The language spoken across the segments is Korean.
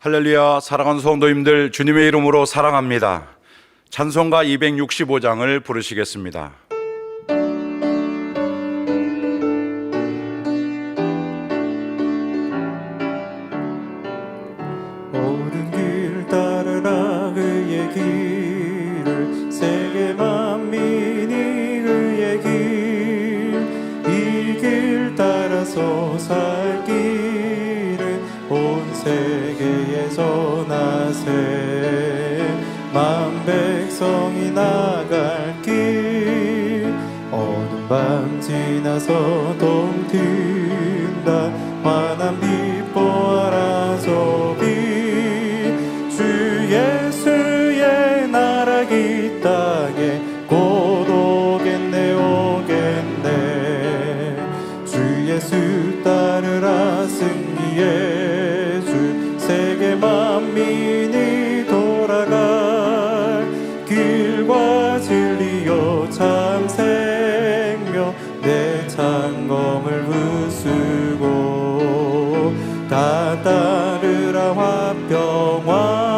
할렐루야. 사랑하는 성도님들, 주님의 이름으로 사랑합니다. 찬송가 265장을 부르시겠습니다. 모든 길 따르라 그의 길을, 세계 만민이 그의 길, 이 길 따라서 살 길을 온 세계에서 나세, 만 백성이 나갈 길, 어두운 밤 지나서 동 튼다, 환한 빛 보아라서 주 예수의 나라 이 땅에 곧 오겠네 오겠네. 주 예수 따르라 승리의 주, 세계 만민이 돌아갈 길과 진리요 참 생명, 내 창검을 부수고 다 따르라 화평화.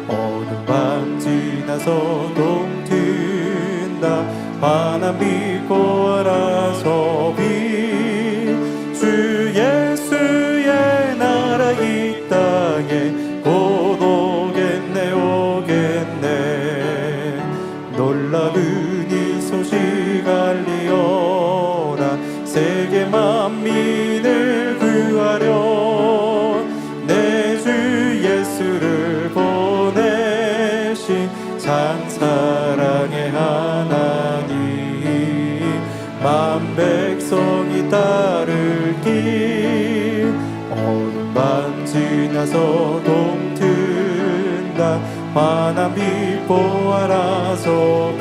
어두운 밤 지나서 동 튼다, 환한 빛 보아라서 주 예수의 나라 이 땅에 곧 오겠네 오겠네. 놀라운 이 소식 알리어라, 세계 만민을 구하려 내 주 예수를 보내신 참 사랑의 하나님, 만 백성이 따를 길, 어두운 밤 지나서 동 튼다, 환한 빛 보아라서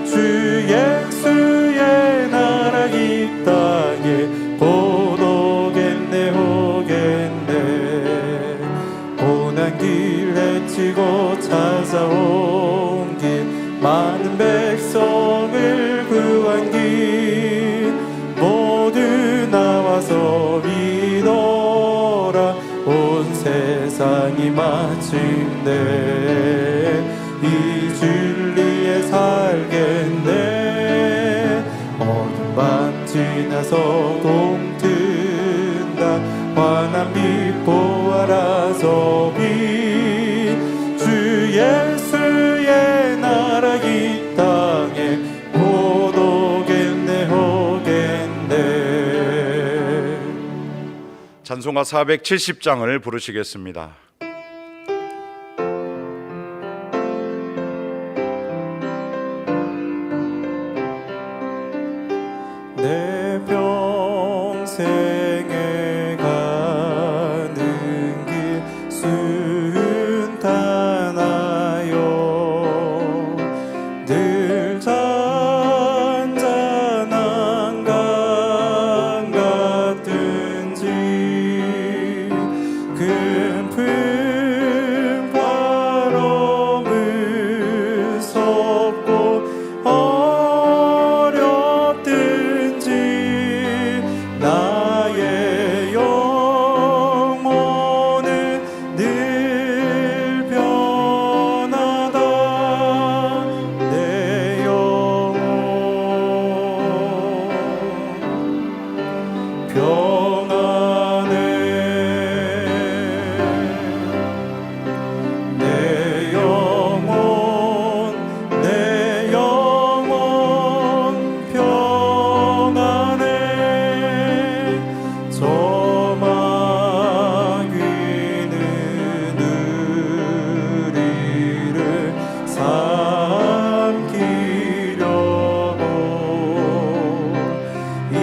주 예수의 나라 이 땅에 곧 오겠네 오겠네. 고난 길 헤치고 찾아온 길, 많은 백성을 구한 길, 모두 나와서 믿어라. 온 세상이 마침내 이 진리에 살겠네. 어두운 밤 지나서 동 튼다, 환한 빛 보아라서 주 예수의 나라 이 땅에 곧 오겠네 오겠네. 찬송가 470장을 부르시겠습니다. 내 평생에 가는 길 순탄하여, 늘 잔잔한 강 같든지 큰 품 바로 무섭고 어렵든지 나의 영혼은 늘 변하다. 내 영혼 평안해. 내 영혼 평안해. 저 마귀는 우리를 삼키려고 이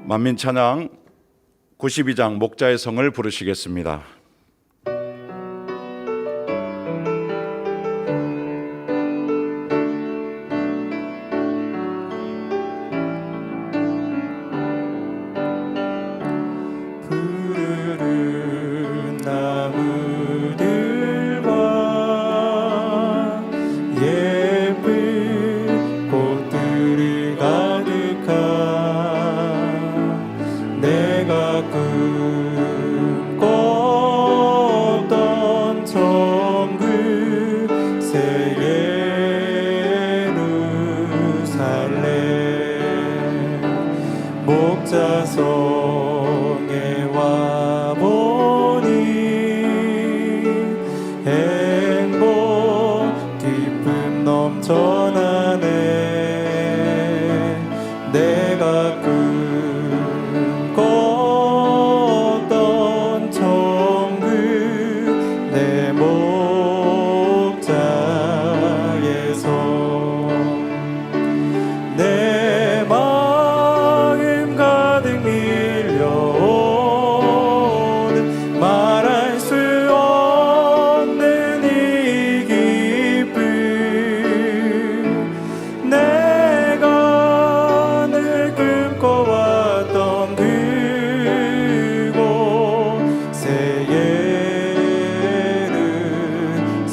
만민찬양 92장 목자의 성을 부르시겠습니다. 푸르른 나무들과 예쁜 꽃들이 가득한 내가 꿈꿨던 천국 새 예루살렘 목자성에 와보니 행복 기쁨 넘쳐나네. 내가 꿈꿨던 천국 내 목자에서 내 마음 가득 밀려오는 말할 수 없는 이 기쁨 내가 늘 꿈꿔왔던 그곳 새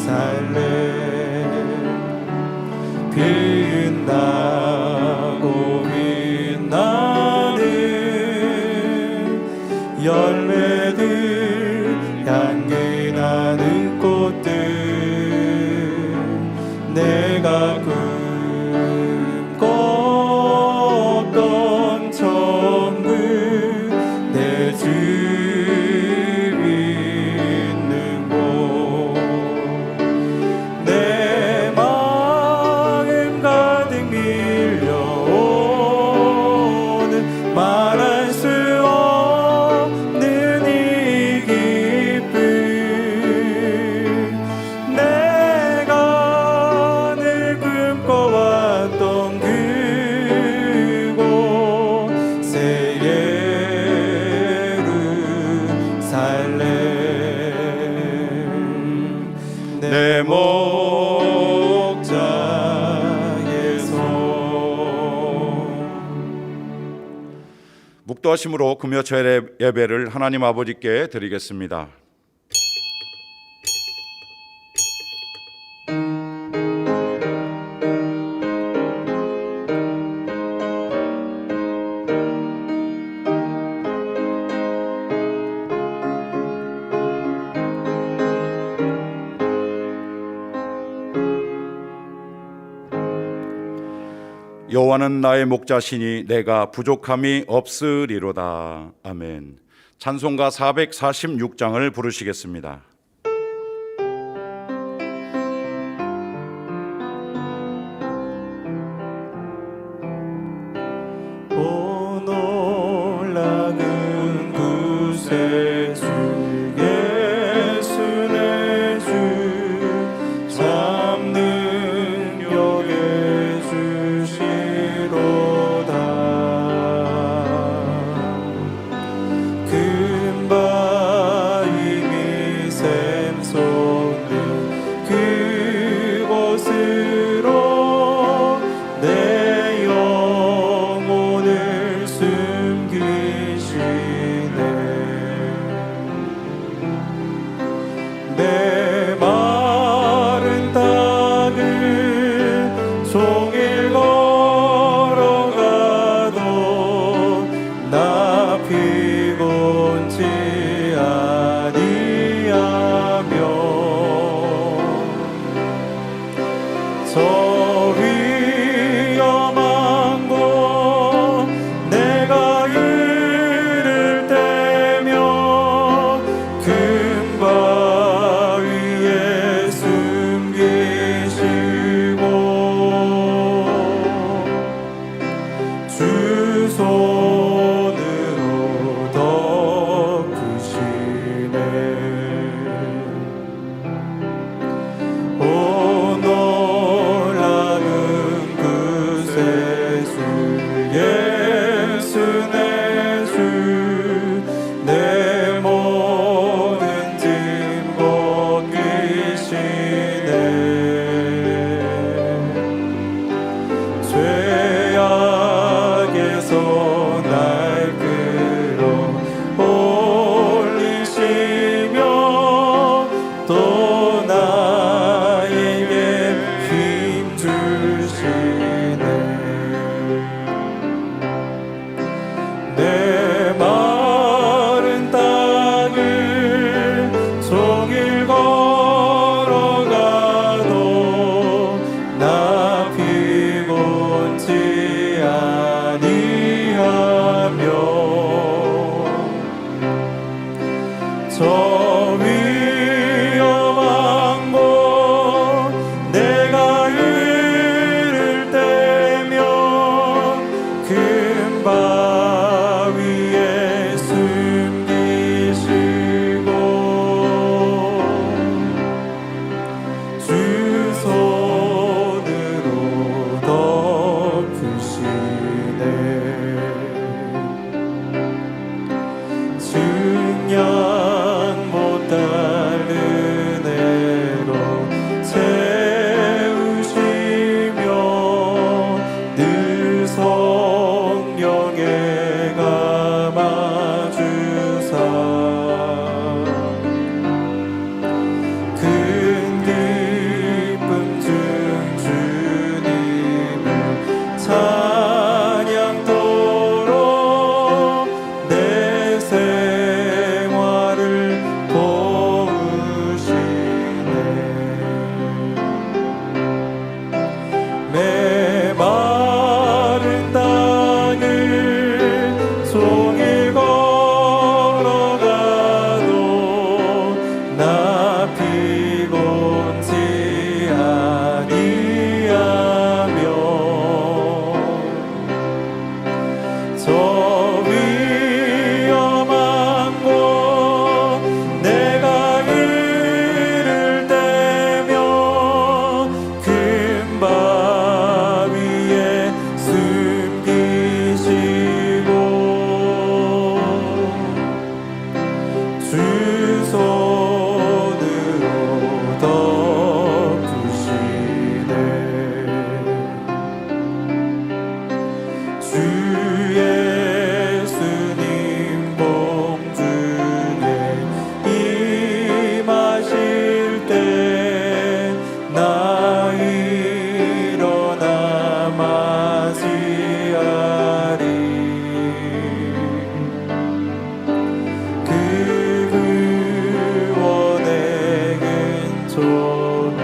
예루살렘 빛나고 빛나는 열매들 향기 나는 꽃들 내가 꿈꿨던 천국 내 주 있는 곳 내 마음 가득 밀려오는 말할 수 없는 이 기쁨 내가 늘 꿈꿔왔던 그곳 새 예루살렘 내 목자에서. 묵도하심으로 금요철 예배를 하나님 아버지께 드리겠습니다. 여호와는 나의 목자시니 내가 부족함이 없으리로다. 아멘. 찬송가 446장을 부르시겠습니다. 오 놀라운 구세 주 예수 내 주 참 능력의 주시로다. 금바 이미 새 성에 감아주사 큰 기쁨 중 주님을 찬양토록 내 생활을 도우시네. 메마른 땅을 종일 걸어가도 나 피곤치 아니하며 저 위험한 곳 내가 이를 때며 큰 바 위에 숨기시고 주 손으로 덮으시네. 주 예수님 공중에 임하실 때 나 일어나 맞이하리. 그 구원의 은총을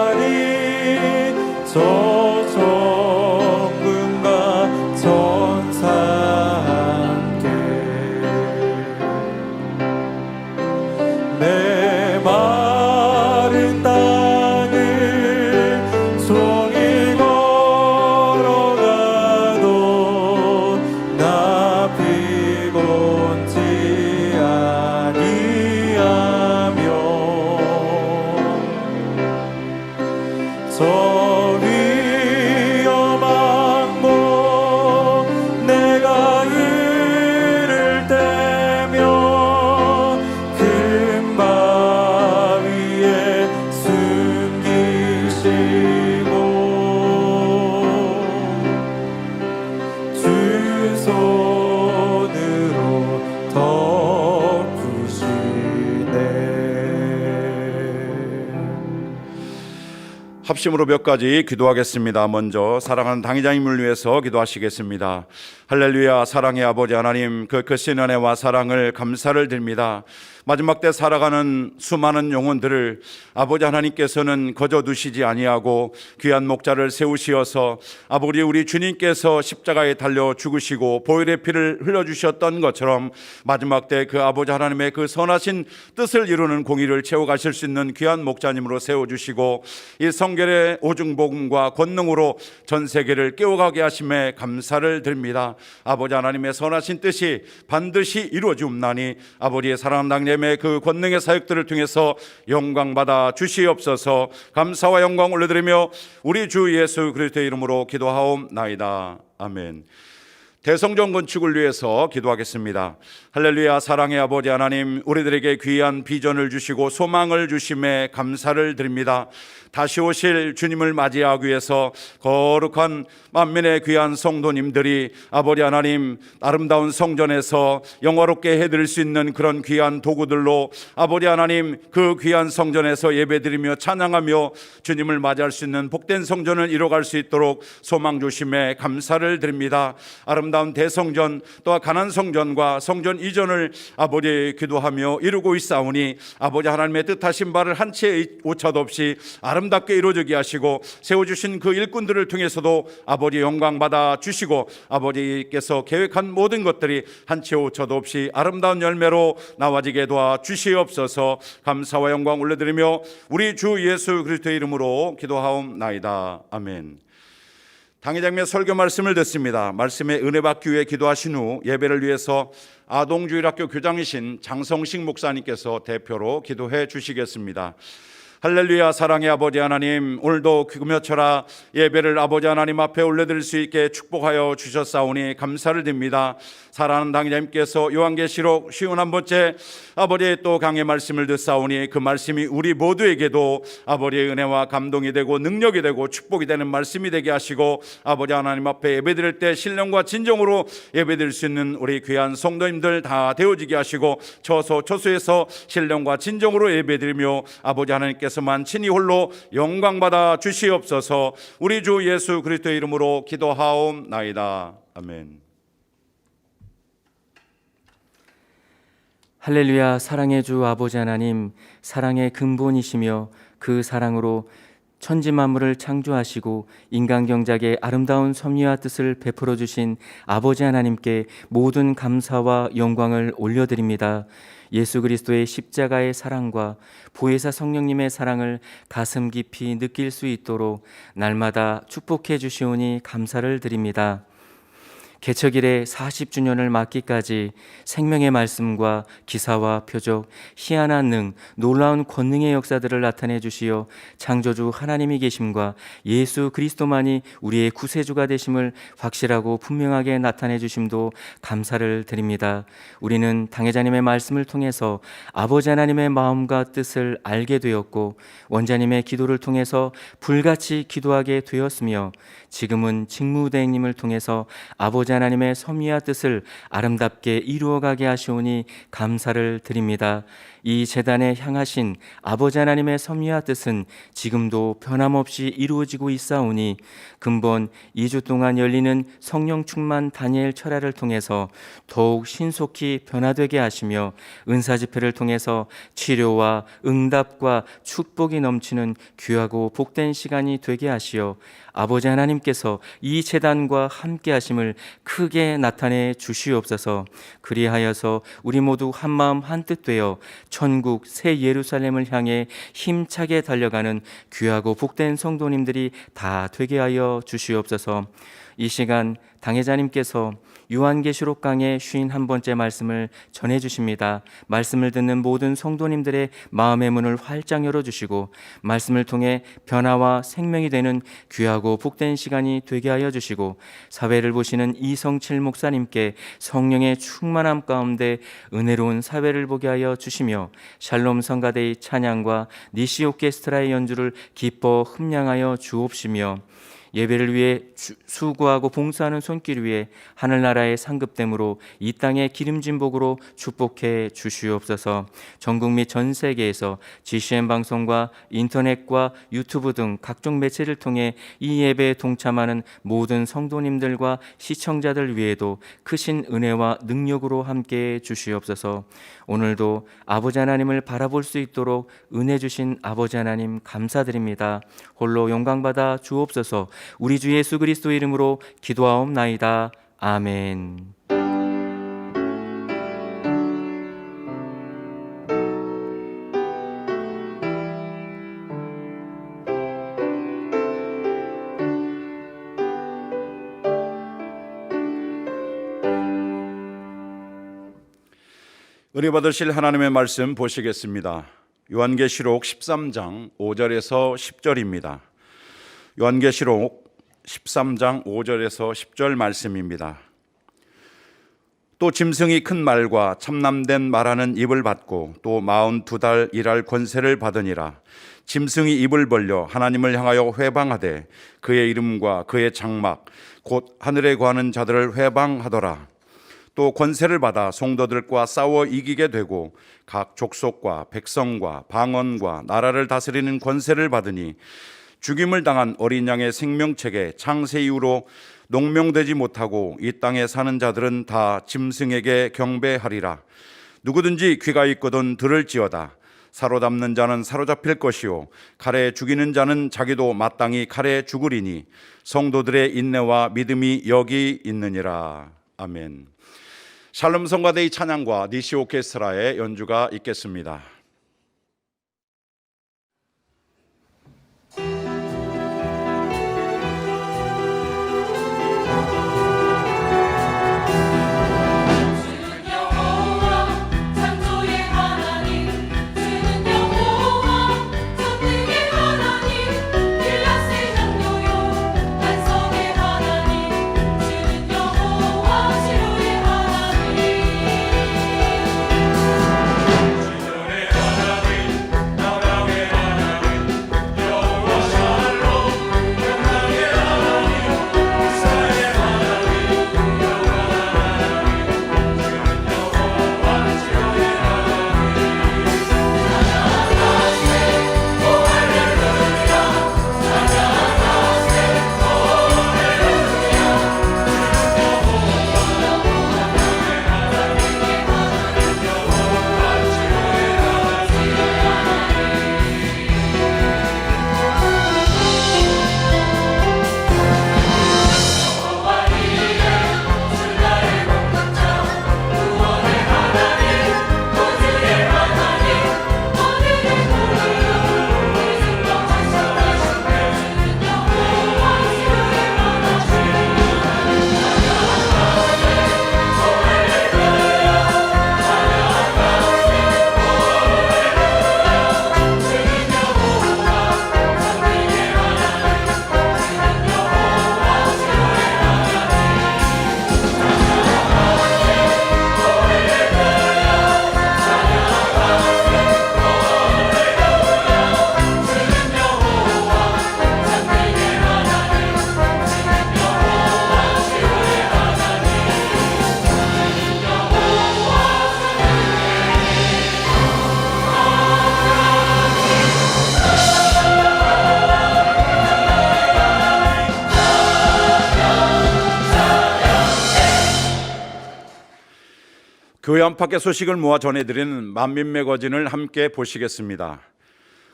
노래하리. 저 천군과 천사 함께 메마른 땅을 종일 걸어가도 나 피곤치 아니하며 저 위험한 곳 내가 이를 때며 큰 바 위에 숨기시고 주 손으로 덮으시네. 합심으로 몇 가지 기도하겠습니다. 먼저 사랑하는 당회장님을 위해서 기도하시겠습니다. 할렐루야. 사랑의 아버지 하나님, 그 크신 은혜와 사랑을 감사를 드립니다. 마지막 때 살아가는 수많은 영혼들을 아버지 하나님께서는 거저두시지 아니하고 귀한 목자를 세우시어서 아버지 우리 주님께서 십자가에 달려 죽으시고 보혈의 피를 흘려주셨던 것처럼 마지막 때 그 아버지 하나님의 그 선하신 뜻을 이루는 공의를 채워가실 수 있는 귀한 목자님으로 세워주시고 이 성결의 오중복음과 권능으로 전 세계를 깨워가게 하심에 감사를 드립니다. 아버지 하나님의 선하신 뜻이 반드시 이루어지옵나니 아버지의 사랑하는 당님의 그 권능의 사역들을 통해서 영광받아 주시옵소서. 감사와 영광 올려드리며 우리 주 예수 그리스도의 이름으로 기도하옵나이다. 아멘. 대성전 건축을 위해서 기도하겠습니다. 할렐루야. 사랑의 아버지 하나님, 우리들에게 귀한 비전을 주시고 소망을 주심에 감사를 드립니다. 다시 오실 주님을 맞이하기 위해서 거룩한 만민의 귀한 성도님들이 아버지 하나님 아름다운 성전에서 영화롭게 해드릴 수 있는 그런 귀한 도구들로 아버지 하나님 그 귀한 성전에서 예배드리며 찬양하며 주님을 맞이할 수 있는 복된 성전을 이뤄갈 수 있도록 소망 주심에 감사를 드립니다. 아름다운 대성전 또한 가난 성전과 성전 이전을 아버지 기도하며 이루고 있사오니 아버지 하나님의 뜻하신 바를 한 채 오차도 없이 아름답게 이루어지게 하시고 세워주신 그 일꾼들을 통해서도 아버지 영광 받아 주시고 아버지께서 계획한 모든 것들이 한 채 오차도 없이 아름다운 열매로 나와지게 도와 주시옵소서. 감사와 영광 올려드리며 우리 주 예수 그리스도의 이름으로 기도하옵나이다. 아멘. 당회장님의 설교 말씀을 듣습니다. 말씀에 은혜 받기 위해 기도하신 후 예배를 위해서 아동주일학교 교장이신 장성식 목사님께서 대표로 기도해 주시겠습니다. 할렐루야. 사랑의 아버지 하나님, 오늘도 금요철아 예배를 아버지 하나님 앞에 올려드릴 수 있게 축복하여 주셨사오니 감사를 드립니다. 사랑하는 당자님께서 요한계시록 51번째 아버지의 또 강의 말씀을 듣사오니 그 말씀이 우리 모두에게도 아버지의 은혜와 감동이 되고 능력이 되고 축복이 되는 말씀이 되게 하시고, 아버지 하나님 앞에 예배드릴 때 신령과 진정으로 예배드릴 수 있는 우리 귀한 성도님들 다 되어지게 하시고, 처소에서 신령과 진정으로 예배드리며 아버지 하나님께서만 친히 홀로 영광받아 주시옵소서. 우리 주 예수 그리스도의 이름으로 기도하옵나이다. 아멘. 할렐루야. 사랑의 주 아버지 하나님, 사랑의 근본이시며 그 사랑으로 천지 만물을 창조하시고 인간 경작의 아름다운 섭리와 뜻을 베풀어 주신 아버지 하나님께 모든 감사와 영광을 올려드립니다. 예수 그리스도의 십자가의 사랑과 보혜사 성령님의 사랑을 가슴 깊이 느낄 수 있도록 날마다 축복해 주시오니 감사를 드립니다. 개척일에 40주년을 맞기까지 생명의 말씀과 기사와 표적, 희한한 능, 놀라운 권능의 역사들을 나타내 주시어 창조주 하나님이 계심과 예수 그리스도만이 우리의 구세주가 되심을 확실하고 분명하게 나타내 주심도 감사를 드립니다. 우리는 당회자님의 말씀을 통해서 아버지 하나님의 마음과 뜻을 알게 되었고, 원자님의 기도를 통해서 불같이 기도하게 되었으며, 지금은 직무대행님을 통해서 아버지 하나님의 섭리와 뜻을 아름답게 이루어가게 하시오니 감사를 드립니다. 이 재단에 향하신 아버지 하나님의 섭리와 뜻은 지금도 변함없이 이루어지고 있사오니, 근본 2주 동안 열리는 성령 충만 다니엘 철야를 통해서 더욱 신속히 변화되게 하시며, 은사 집회를 통해서 치료와 응답과 축복이 넘치는 귀하고 복된 시간이 되게 하시어 아버지 하나님께서 이 재단과 함께 하심을 크게 나타내 주시옵소서. 그리하여서 우리 모두 한마음 한뜻 되어 천국 새 예루살렘을 향해 힘차게 달려가는 귀하고 복된 성도님들이 다 되게 하여 주시옵소서. 이 시간 당회자님께서 요한계시록 강의 51번째 말씀을 전해 주십니다. 말씀을 듣는 모든 성도님들의 마음의 문을 활짝 열어주시고 말씀을 통해 변화와 생명이 되는 귀하고 복된 시간이 되게 하여 주시고, 사회를 보시는 이성칠 목사님께 성령의 충만함 가운데 은혜로운 사회를 보게 하여 주시며, 샬롬 성가대의 찬양과 니시 오케스트라의 연주를 기뻐 흠량하여 주옵시며, 예배를 위해 수고하고 봉사하는 손길 위에 하늘나라의 상급됨으로 이 땅의 기름진 복으로 축복해 주시옵소서. 전국 및 전 세계에서 GCN 방송과 인터넷과 유튜브 등 각종 매체를 통해 이 예배에 동참하는 모든 성도님들과 시청자들 위에도 크신 은혜와 능력으로 함께해 주시옵소서. 오늘도 아버지 하나님을 바라볼 수 있도록 은혜 주신 아버지 하나님 감사드립니다. 홀로 영광받아 주옵소서. 우리 주 예수 그리스도 이름으로 기도하옵나이다. 아멘. 은혜 받으실 하나님의 말씀 보시겠습니다. 요한계시록 13장 5절에서 10절입니다. 요한계시록 13장 5절에서 10절 말씀입니다. 또 짐승이 큰 말과 참남된 말하는 입을 받고 또 42달 일할 권세를 받으니라. 짐승이 입을 벌려 하나님을 향하여 회방하되 그의 이름과 그의 장막 곧 하늘에 거하는 자들을 회방하더라. 또 권세를 받아 성도들과 싸워 이기게 되고 각 족속과 백성과 방언과 나라를 다스리는 권세를 받으니 죽임을 당한 어린 양의 생명책에 창세 이후로 농명되지 못하고 이 땅에 사는 자들은 다 짐승에게 경배하리라. 누구든지 귀가 있거든 들을지어다. 사로잡는 자는 사로잡힐 것이요 칼에 죽이는 자는 자기도 마땅히 칼에 죽으리니 성도들의 인내와 믿음이 여기 있느니라. 아멘. 샬롬 성가대의 찬양과 니시 오케스트라의 연주가 있겠습니다. 주는 여호와 창조의 하나님, 주는 여호와 천지 교회 안팎의 소식을 모아 전해드리는 만민 매거진을 함께 보시겠습니다.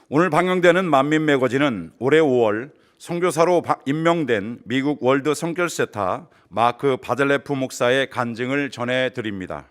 오늘 방영되는 만민 매거진은 올해 5월 선교사로 임명된 미국 월드 선교센터 마크 바델레프 목사의 간증을 전해드립니다.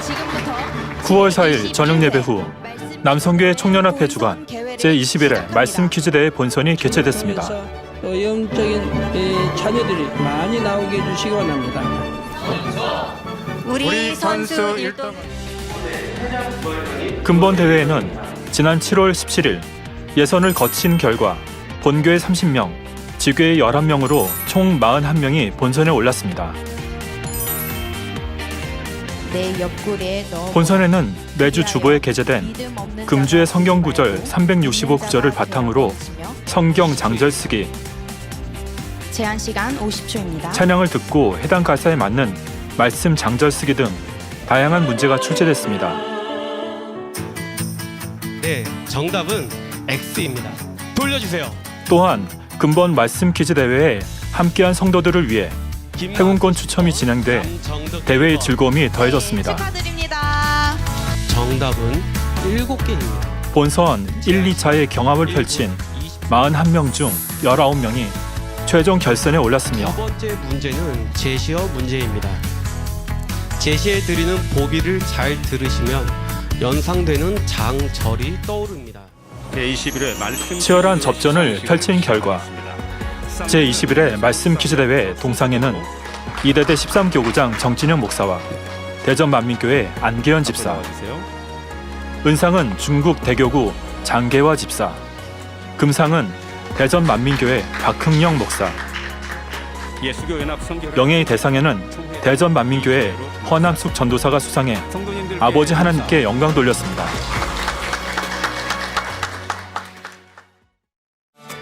지금부터 9월 4일 저녁 예배 후 남성교회 총연합회 주관 제21회 말씀 퀴즈대회 본선이 개최됐습니다. 또 영적인 자녀들이 많이 나오게 해주시기 원합니다. 우리 선수 1등 근본 대회에는 지난 7월 17일 예선을 거친 결과 본교회 30명, 지교회 11명으로 총 41명이 본선에 올랐습니다. 내 옆구리에 넣어 본선에는 매주 주보에 게재된 금주의 성경 구절 365구절을 바탕으로 성경 장절 쓰기, 제한 시간 50초입니다. 찬양을 듣고 해당 가사에 맞는 말씀 장절 쓰기 등 다양한 문제가 출제됐습니다. 네, 정답은 X입니다. 돌려주세요. 또한 근본 말씀 퀴즈 대회에 함께한 성도들을 위해 행운권 추첨이 진행돼 대회의 즐거움이 더해졌습니다. 축하드립니다. 정답은 7개입니다. 본선 1, 2차의 경합을 펼친 41명 중 19명이 최종 결선에 올랐으며 첫 번째 문제는 제시어 문제입니다. 제시해드리는 보기를 잘 들으시면 연상되는 장절이 떠오릅니다. 치열한 접전을 펼친 결과 제21회 말씀 퀴즈 대회 동상에는 이대대 13교구장 정진영 목사와 대전 만민교회 안계현 집사, 은상은 중국 대교구 장계화 집사, 금상은 대전 만민교회 박흥영 목사, 명예의 대상에는 대전 만민교회 허남숙 전도사가 수상해 아버지 하나님께 영광 돌렸습니다.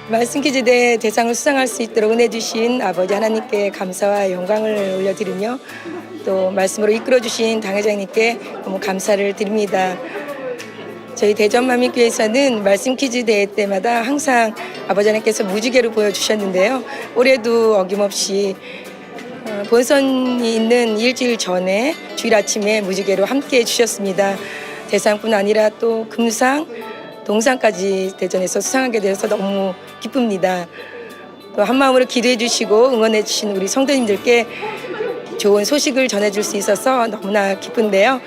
말씀 퀴즈 대회 대상을 수상할 수 있도록 은혜 주신 아버지 하나님께 감사와 영광을 올려드리며 또 말씀으로 이끌어 주신 당회장님께 너무 감사를 드립니다. 저희 대전만민교회에서는 말씀 퀴즈 대회 때마다 항상 아버지 하나님께서 무지개로 보여주셨는데요. 올해도 어김없이 본선이 있는 일주일 전에 주일 아침에 무지개로 함께해 주셨습니다. 대상뿐 아니라 또 금상, 동상까지 대전에서 수상하게 되어서 너무 기쁩니다. 또 한마음으로 기도해 주시고 응원해 주신 우리 성도님들께 좋은 소식을 전해줄 수 있어서 너무나 기쁜데요.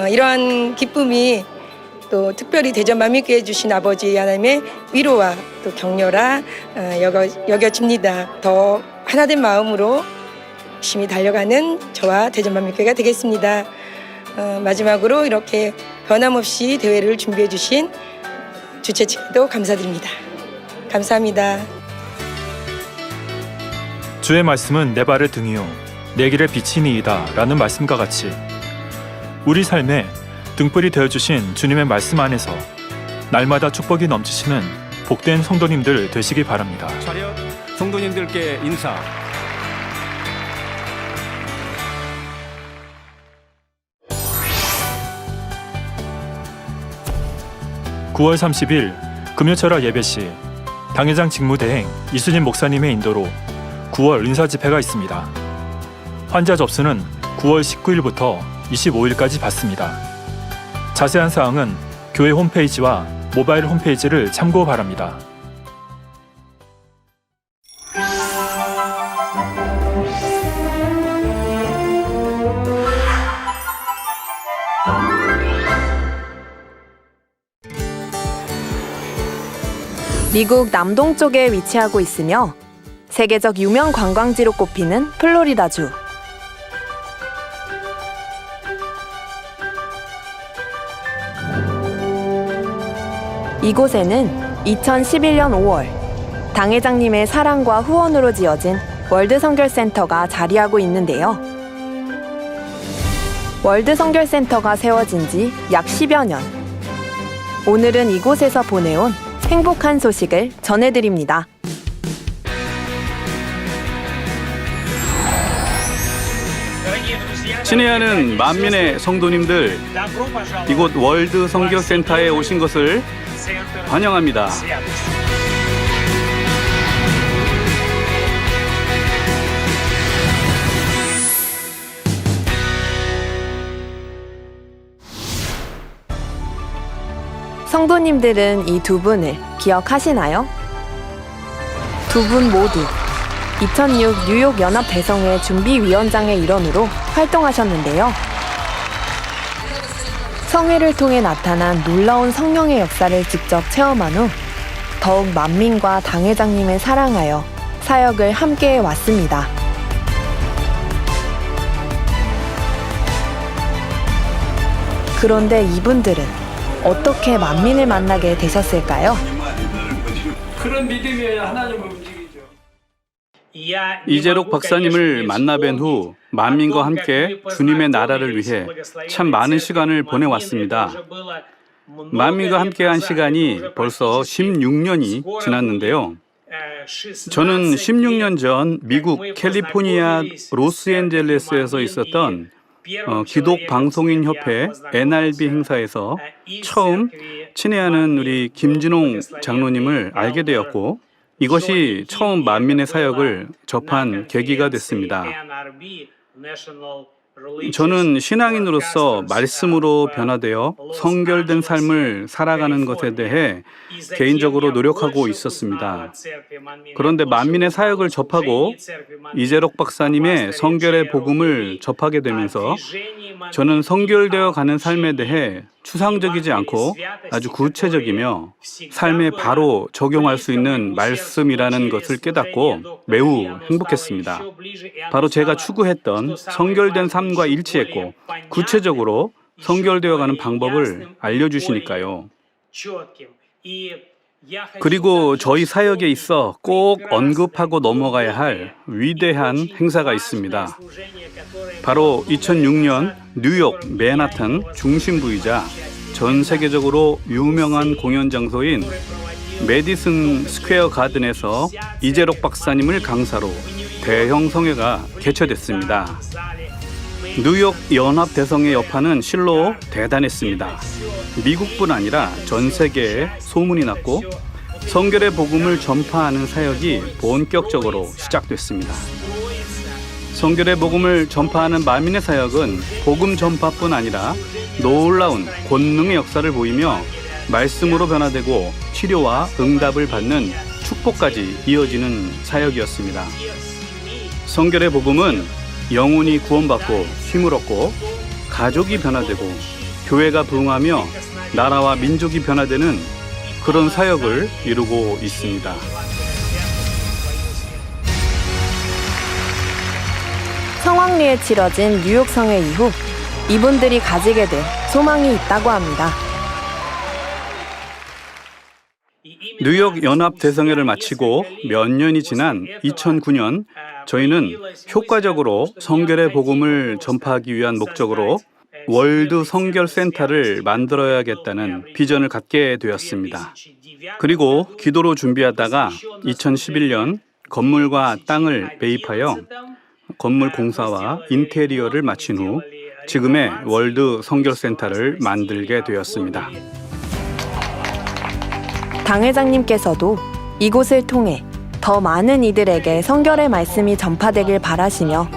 이러한 기쁨이 또 특별히 대전 만민교회 주신 아버지 하나님의 위로와 또 격려라 여겨집니다. 더 하나된 마음으로 열심히 달려가는 저와 대전 만민교회가 되겠습니다. 마지막으로 이렇게 변함없이 대회를 준비해 주신 주최 측도 감사드립니다. 감사합니다. 주의 말씀은 내 발의 등이요 내 길의 빛이니이다 라는 말씀과 같이 우리 삶에 등불이 되어주신 주님의 말씀 안에서 날마다 축복이 넘치시는 복된 성도님들 되시기 바랍니다. 차렷 성도님들께 인사. (9월 30일) 금요철학 예배시 당회장 직무대행 이수진 목사님의 인도로 9월 은사집회가 있습니다. 환자 접수는 9월 19일부터 25일까지 받습니다. 자세한 사항은 교회 홈페이지와 모바일 홈페이지를 참고 바랍니다. 미국 남동쪽에 위치하고 있으며 세계적 유명 관광지로 꼽히는 플로리다주. 이곳에는 2011년 5월 당회장님의 사랑과 후원으로 지어진 월드 선결센터가 자리하고 있는데요. 월드 선결센터가 세워진 지 약 10여 년. 오늘은 이곳에서 보내온 행복한 소식을 전해드립니다. 친애하는 만민의 성도님들, 이곳 월드 선교센터에 오신 것을 환영합니다. 성도님들은 이 두 분을 기억하시나요? 두 분 모두 2006 뉴욕 연합 대성회 준비위원장의 일원으로 활동하셨는데요. 성회를 통해 나타난 놀라운 성령의 역사를 직접 체험한 후 더욱 만민과 당회장님을 사랑하여 사역을 함께해 왔습니다. 그런데 이분들은 어떻게 만민을 만나게 되셨을까요? 그런 믿음이어야 하나님을 움직이죠. 이재록 박사님을 만나뵌 후 만민과 함께 주님의 나라를 위해 참 많은 시간을 보내왔습니다. 만민과 함께한 시간이 벌써 16년이 지났는데요. 저는 16년 전 미국 캘리포니아 로스앤젤레스에서 있었던 기독 방송인 협회 NRB 행사에서 처음 친애하는 우리 김진홍 장로님을 알게 되었고, 이것이 처음 만민의 사역을 접한 계기가 됐습니다. 저는 신앙인으로서 말씀으로 변화되어 성결된 삶을 살아가는 것에 대해 개인적으로 노력하고 있었습니다. 그런데 만민의 사역을 접하고 이재록 박사님의 성결의 복음을 접하게 되면서 저는 성결되어 가는 삶에 대해 추상적이지 않고 아주 구체적이며 삶에 바로 적용할 수 있는 말씀이라는 것을 깨닫고 매우 행복했습니다. 바로 제가 추구했던 성결된 삶과 일치했고 구체적으로 성결되어 가는 방법을 알려주시니까요. 그리고 저희 사역에 있어 꼭 언급하고 넘어가야 할 위대한 행사가 있습니다. 바로 2006년 뉴욕 맨하탄 중심부이자 전 세계적으로 유명한 공연 장소인 메디슨 스퀘어 가든에서 이재록 박사님을 강사로 대형 성회가 개최됐습니다. 뉴욕 연합 대성회 여파는 실로 대단했습니다. 미국뿐 아니라 전 세계에 소문이 났고 성결의 복음을 전파하는 사역이 본격적으로 시작됐습니다. 성결의 복음을 전파하는 만민의 사역은 복음 전파뿐 아니라 놀라운 권능의 역사를 보이며 말씀으로 변화되고 치료와 응답을 받는 축복까지 이어지는 사역이었습니다. 성결의 복음은 영혼이 구원받고 힘을 얻고 가족이 변화되고 교회가 부흥하며 나라와 민족이 변화되는 그런 사역을 이루고 있습니다. 성황리에 치러진 뉴욕 성회 이후 이분들이 가지게 된 소망이 있다고 합니다. 뉴욕 연합 대성회를 마치고 몇 년이 지난 2009년 저희는 효과적으로 성결의 복음을 전파하기 위한 목적으로 월드 성결센터를 만들어야겠다는 비전을 갖게 되었습니다. 그리고 기도로 준비하다가 2011년 건물과 땅을 매입하여 건물 공사와 인테리어를 마친 후 지금의 월드 성결센터를 만들게 되었습니다. 당회장님께서도 이곳을 통해 더 많은 이들에게 성결의 말씀이 전파되길 바라시며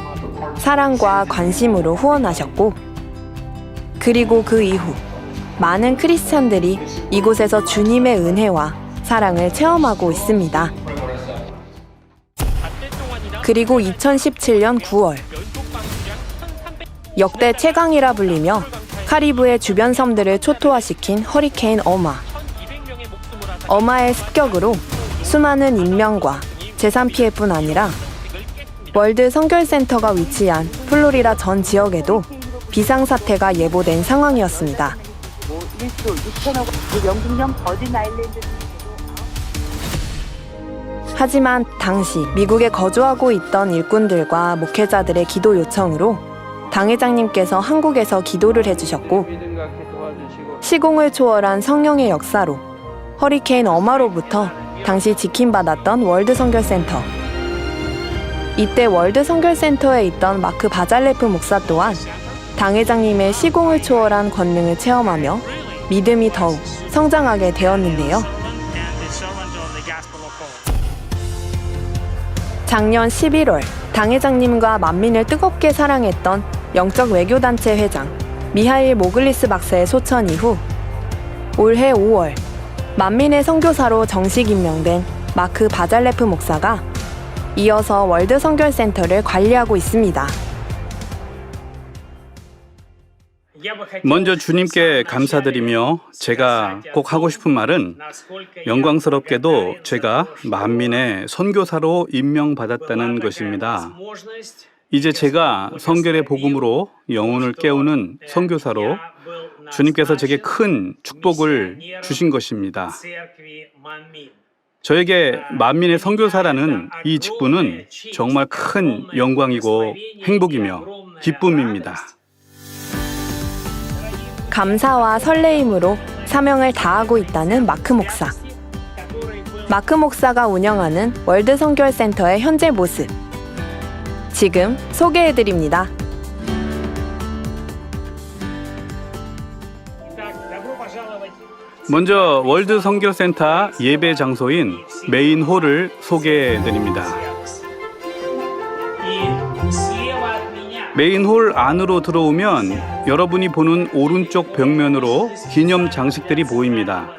사랑과 관심으로 후원하셨고, 그리고 그 이후 많은 크리스찬들이 이곳에서 주님의 은혜와 사랑을 체험하고 있습니다. 그리고 2017년 9월 역대 최강이라 불리며 카리브해 주변 섬들을 초토화시킨 허리케인 어마. 어마의 습격으로 수많은 인명과 재산 피해뿐 아니라 월드 성결센터가 위치한 플로리다 전 지역에도 비상사태가 예보된 상황이었습니다. 하지만 당시 미국에 거주하고 있던 일꾼들과 목회자들의 기도 요청으로 당회장님께서 한국에서 기도를 해주셨고, 시공을 초월한 성령의 역사로 허리케인 어마로부터 당시 지킴받았던 월드 성결센터, 이때 월드 선결센터에 있던 마크 바잘레프 목사 또한 당회장님의 시공을 초월한 권능을 체험하며 믿음이 더욱 성장하게 되었는데요. 작년 11월 당회장님과 만민을 뜨겁게 사랑했던 영적 외교단체 회장 미하일 모글리스 박사의 소천 이후 올해 5월 만민의 선교사로 정식 임명된 마크 바잘레프 목사가 이어서 월드 선결센터를 관리하고 있습니다. 먼저 주님께 감사드리며 제가 꼭 하고 싶은 말은 영광스럽게도 제가 만민의 선교사로 임명받았다는 것입니다. 이제 제가 성결의 복음으로 영혼을 깨우는 선교사로 주님께서 제게 큰 축복을 주신 것입니다. 저에게 만민의 선교사라는 이 직분은 정말 큰 영광이고 행복이며 기쁨입니다. 감사와 설레임으로 사명을 다하고 있다는 마크 목사. 마크 목사가 운영하는 월드 선결센터의 현재 모습. 지금 소개해드립니다. 먼저 월드 선교센터 예배 장소인 메인 홀을 소개해드립니다. 메인 홀 안으로 들어오면 여러분이 보는 오른쪽 벽면으로 기념 장식들이 보입니다.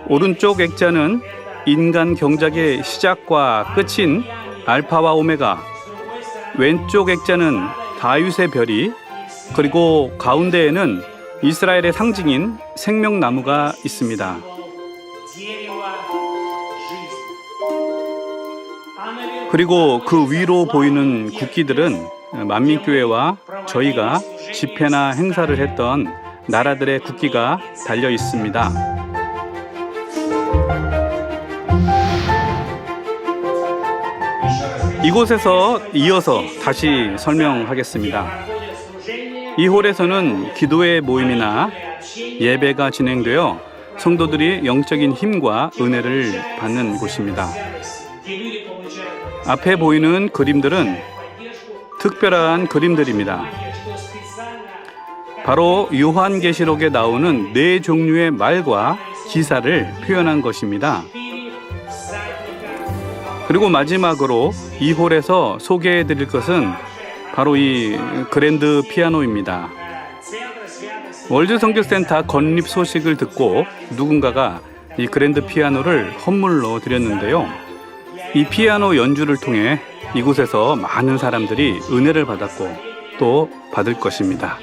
오른쪽 액자는 인간 경작의 시작과 끝인 알파와 오메가, 왼쪽 액자는 다윗의 별이, 그리고 가운데에는 이스라엘의 상징인 생명나무가 있습니다. 그리고 그 위로 보이는 국기들은 만민교회와 저희가 집회나 행사를 했던 나라들의 국기가 달려 있습니다. 이곳에서 이어서 다시 설명하겠습니다. 이 홀에서는 기도회 모임이나 예배가 진행되어 성도들이 영적인 힘과 은혜를 받는 곳입니다. 앞에 보이는 그림들은 특별한 그림들입니다. 바로 요한계시록에 나오는 4종류의 말과 기사를 표현한 것입니다. 그리고 마지막으로 이 홀에서 소개해 드릴 것은 바로 이 그랜드 피아노입니다. 월드 선교센터 건립 소식을 듣고 누군가가 이 그랜드 피아노를 선물로 드렸는데요. 이 피아노 연주를 통해 이곳에서 많은 사람들이 은혜를 받았고 또 받을 것입니다.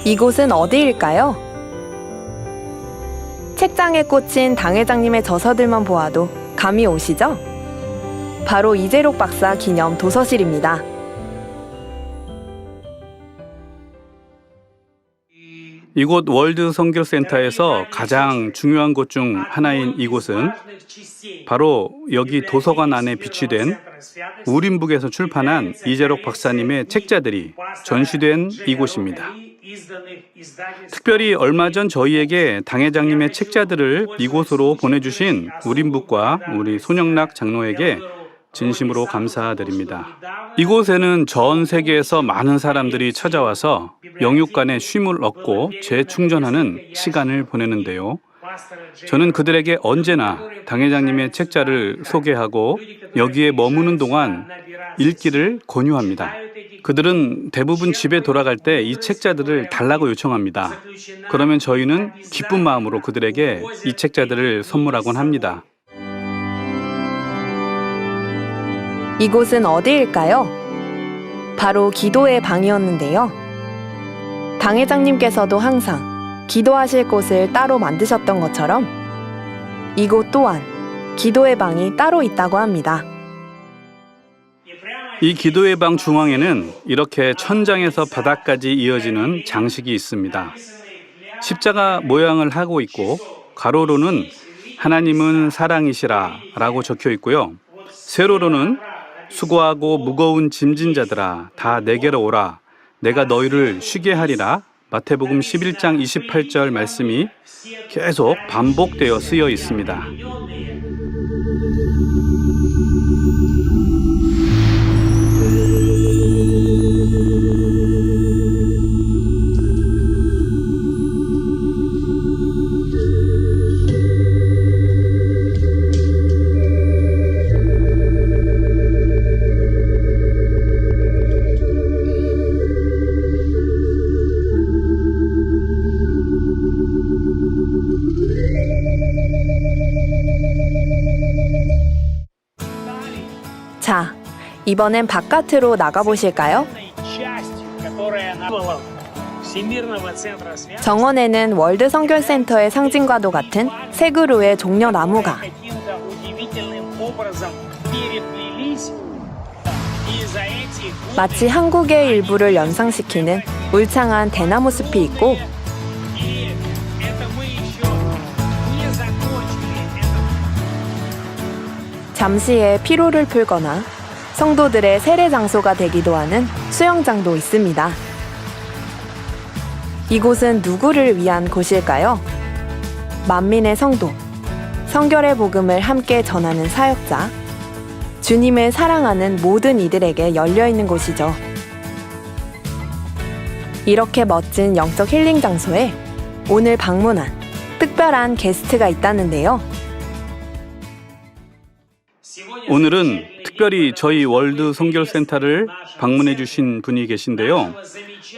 이곳은 어디일까요? 책장에 꽂힌 당회장님의 저서들만 보아도 감이 오시죠? 바로 이재록 박사 기념 도서실입니다. 이곳 월드 선교센터에서 가장 중요한 곳 중 하나인 이곳은 바로 여기 도서관 안에 비치된 우림북에서 출판한 이재록 박사님의 책자들이 전시된 이곳입니다. 특별히 얼마 전 저희에게 당회장님의 책자들을 이곳으로 보내주신 우림북과 우리 손영락 장로에게 진심으로 감사드립니다. 이곳에는 전 세계에서 많은 사람들이 찾아와서 영육간의 쉼을 얻고 재충전하는 시간을 보내는데요. 저는 그들에게 언제나 당회장님의 책자를 소개하고 여기에 머무는 동안 읽기를 권유합니다. 그들은 대부분 집에 돌아갈 때 이 책자들을 달라고 요청합니다. 그러면 저희는 기쁜 마음으로 그들에게 이 책자들을 선물하곤 합니다. 이곳은 어디일까요? 바로 기도의 방이었는데요. 당회장님께서도 항상 기도하실 곳을 따로 만드셨던 것처럼 이곳 또한 기도의 방이 따로 있다고 합니다. 이 기도의 방 중앙에는 이렇게 천장에서 바닥까지 이어지는 장식이 있습니다. 십자가 모양을 하고 있고 가로로는 하나님은 사랑이시라 라고 적혀 있고요. 세로로는 수고하고 무거운 짐진 자들아 다 내게로 오라 내가 너희를 쉬게 하리라 마태복음 11장 28절 말씀이 계속 반복되어 쓰여 있습니다. 자, 이번엔 바깥으로 나가보실까요? 정원에는 월드 성결센터의 상징과도 같은 새 그루의 종려나무가, 마치 한국의 일부를 연상시키는 울창한 대나무 숲이 있고, 잠시의 피로를 풀거나 성도들의 세례 장소가 되기도 하는 수영장도 있습니다. 이곳은 누구를 위한 곳일까요? 만민의 성도, 성결의 복음을 함께 전하는 사역자, 주님을 사랑하는 모든 이들에게 열려있는 곳이죠. 이렇게 멋진 영적 힐링 장소에 오늘 방문한 특별한 게스트가 있다는데요. 오늘은 특별히 저희 월드 성결센터를 방문해 주신 분이 계신데요.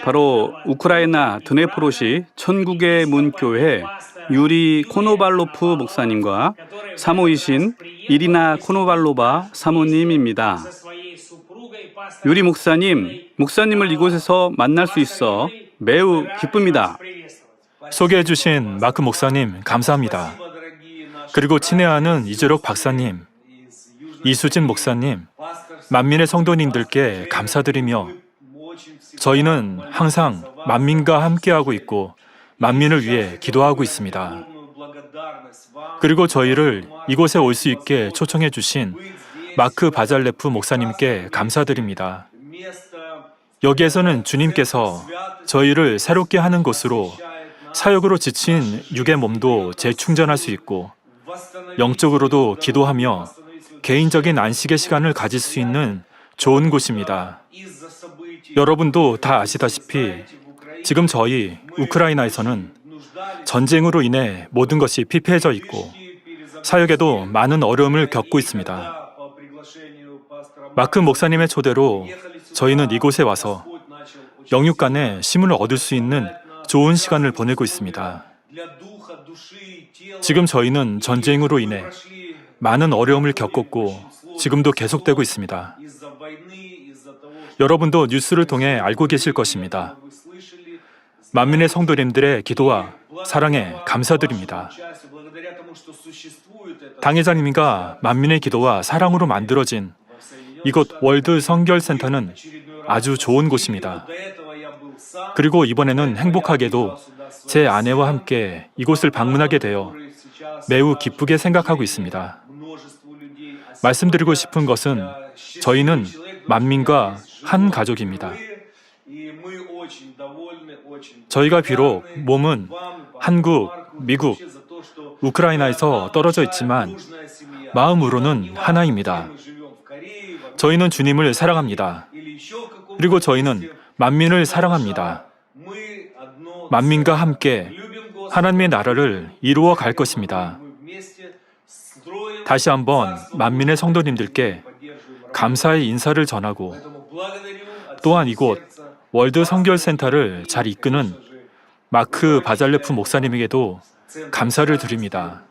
바로 우크라이나 드네프로시 천국의 문 교회 유리 코노발로프 목사님과 사모이신 이리나 코노발로바 사모님입니다. 유리 목사님을 이곳에서 만날 수 있어 매우 기쁩니다. 소개해 주신 마크 목사님 감사합니다. 그리고 친애하는 이재록 박사님, 이수진 목사님, 만민의 성도님들께 감사드리며 저희는 항상 만민과 함께하고 있고 만민을 위해 기도하고 있습니다. 그리고 저희를 이곳에 올 수 있게 초청해 주신 마크 바잘레프 목사님께 감사드립니다. 여기에서는 주님께서 저희를 새롭게 하는 곳으로 사역으로 지친 육의 몸도 재충전할 수 있고 영적으로도 기도하며 개인적인 안식의 시간을 가질 수 있는 좋은 곳입니다. 여러분도 다 아시다시피 지금 저희 우크라이나에서는 전쟁으로 인해 모든 것이 피폐해져 있고 사역에도 많은 어려움을 겪고 있습니다. 마크 목사님의 초대로 저희는 이곳에 와서 영육 간의 힘을 얻을 수 있는 좋은 시간을 보내고 있습니다. 지금 저희는 전쟁으로 인해 많은 어려움을 겪었고 지금도 계속되고 있습니다. 여러분도 뉴스를 통해 알고 계실 것입니다. 만민의 성도님들의 기도와 사랑에 감사드립니다. 당회장님과 만민의 기도와 사랑으로 만들어진 이곳 월드 성결센터는 아주 좋은 곳입니다. 그리고 이번에는 행복하게도 제 아내와 함께 이곳을 방문하게 되어 매우 기쁘게 생각하고 있습니다. 말씀드리고 싶은 것은 저희는 만민과 한 가족입니다. 저희가 비록 몸은 한국, 미국, 우크라이나에서 떨어져 있지만 마음으로는 하나입니다. 저희는 주님을 사랑합니다. 그리고 저희는 만민을 사랑합니다. 만민과 함께 하나님의 나라를 이루어 갈 것입니다. 다시 한번 만민의 성도님들께 감사의 인사를 전하고 또한 이곳 월드 성결센터를 잘 이끄는 마크 바잘레프 목사님에게도 감사를 드립니다.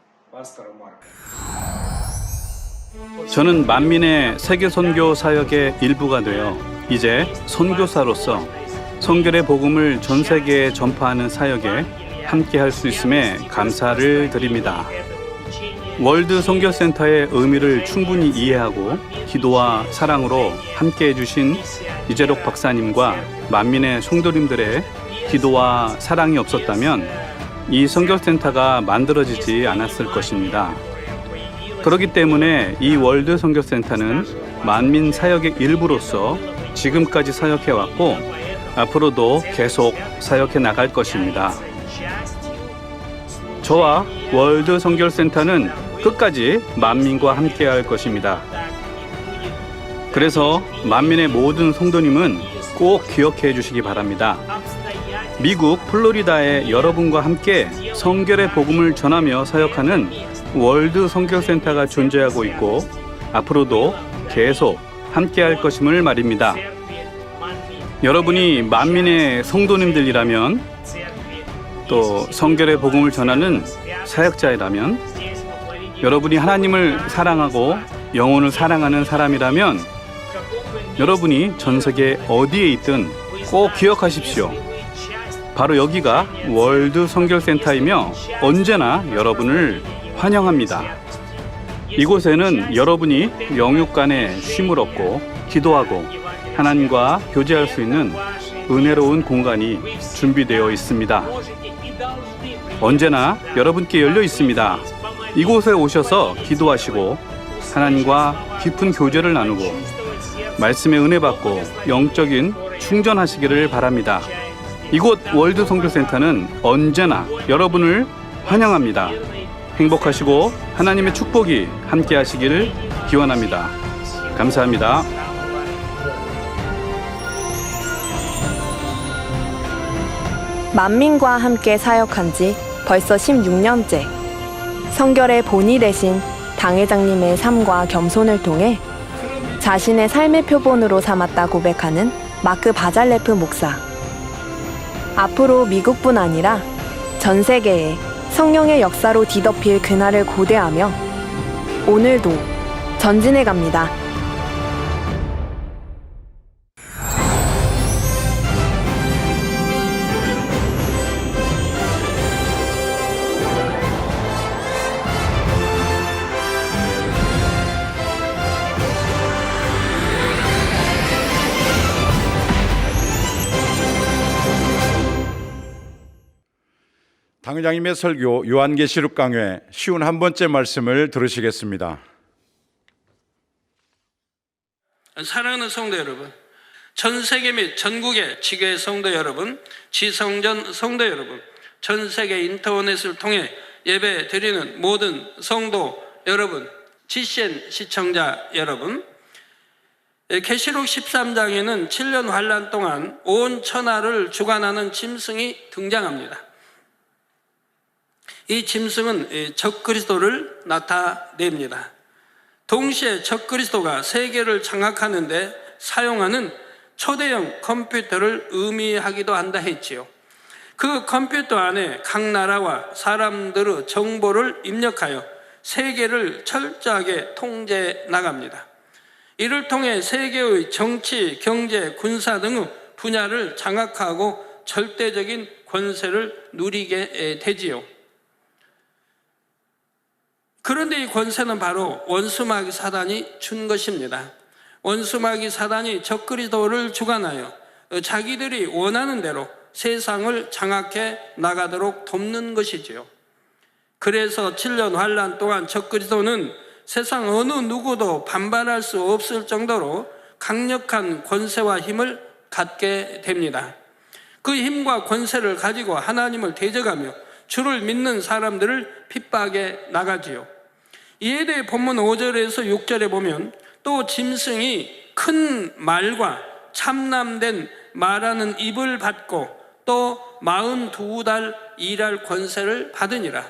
저는 만민의 세계 선교 사역의 일부가 되어 이제 선교사로서 성결의 복음을 전 세계에 전파하는 사역에 함께할 수 있음에 감사를 드립니다. 월드 선교센터의 의미를 충분히 이해하고 기도와 사랑으로 함께 해주신 이재록 박사님과 만민의 성도님들의 기도와 사랑이 없었다면 이 선교센터가 만들어지지 않았을 것입니다. 그렇기 때문에 이 월드 선교센터는 만민 사역의 일부로서 지금까지 사역해왔고 앞으로도 계속 사역해 나갈 것입니다. 저와 월드 선교센터는 끝까지 만민과 함께 할 것입니다. 그래서 만민의 모든 성도님은 꼭 기억해 주시기 바랍니다. 미국 플로리다의 여러분과 함께 성결의 복음을 전하며 사역하는 월드 선교센터가 존재하고 있고 앞으로도 계속 함께 할 것임을 말입니다. 여러분이 만민의 성도님들이라면 또 성결의 복음을 전하는 사역자이라면 여러분이 하나님을 사랑하고 영혼을 사랑하는 사람이라면 여러분이 전 세계 어디에 있든 꼭 기억하십시오. 바로 여기가 월드 선교센터이며 언제나 여러분을 환영합니다. 이곳에는 여러분이 영육 간의 쉼을 얻고 기도하고 하나님과 교제할 수 있는 은혜로운 공간이 준비되어 있습니다. 언제나 여러분께 열려 있습니다. 이곳에 오셔서 기도하시고 하나님과 깊은 교제를 나누고 말씀의 은혜 받고 영적인 충전하시기를 바랍니다. 이곳 월드 선교센터는 언제나 여러분을 환영합니다. 행복하시고 하나님의 축복이 함께 하시기를 기원합니다. 감사합니다. 만민과 함께 사역한 지 벌써 16년째. 성결의 본이 되신 당회장님의 삶과 겸손을 통해 자신의 삶의 표본으로 삼았다 고백하는 마크 바잘레프 목사. 앞으로 미국뿐 아니라 전 세계에 성령의 역사로 뒤덮일 그날을 고대하며 오늘도 전진해 갑니다. 당회장님의 설교 요한계시록 강회 쉬운 한 번째 말씀을 들으시겠습니다. 사랑하는 성도 여러분, 전 세계 및 전국의 지교회 성도 여러분, 지성전 성도 여러분, 전 세계 인터넷을 통해 예배 드리는 모든 성도 여러분, GCN 시청자 여러분, 계시록 13장에는 7년 환란 동안 온 천하를 주관하는 짐승이 등장합니다. 이 짐승은 적그리스도를 나타냅니다. 동시에 적그리스도가 세계를 장악하는 데 사용하는 초대형 컴퓨터를 의미하기도 한다 했지요. 그 컴퓨터 안에 각 나라와 사람들의 정보를 입력하여 세계를 철저하게 통제해 나갑니다. 이를 통해 세계의 정치, 경제, 군사 등의 분야를 장악하고 절대적인 권세를 누리게 되지요. 그런데 이 권세는 바로 원수마귀 사단이 준 것입니다. 원수마귀 사단이 적그리스도를 주관하여 자기들이 원하는 대로 세상을 장악해 나가도록 돕는 것이지요. 그래서 7년 환란 동안 적그리스도는 세상 어느 누구도 반발할 수 없을 정도로 강력한 권세와 힘을 갖게 됩니다. 그 힘과 권세를 가지고 하나님을 대적하며 주를 믿는 사람들을 핍박해 나가지요. 이에 대해 본문 5절에서 6절에 보면 또 짐승이 큰 말과 참남된 말하는 입을 받고 또 42달 일할 권세를 받으니라.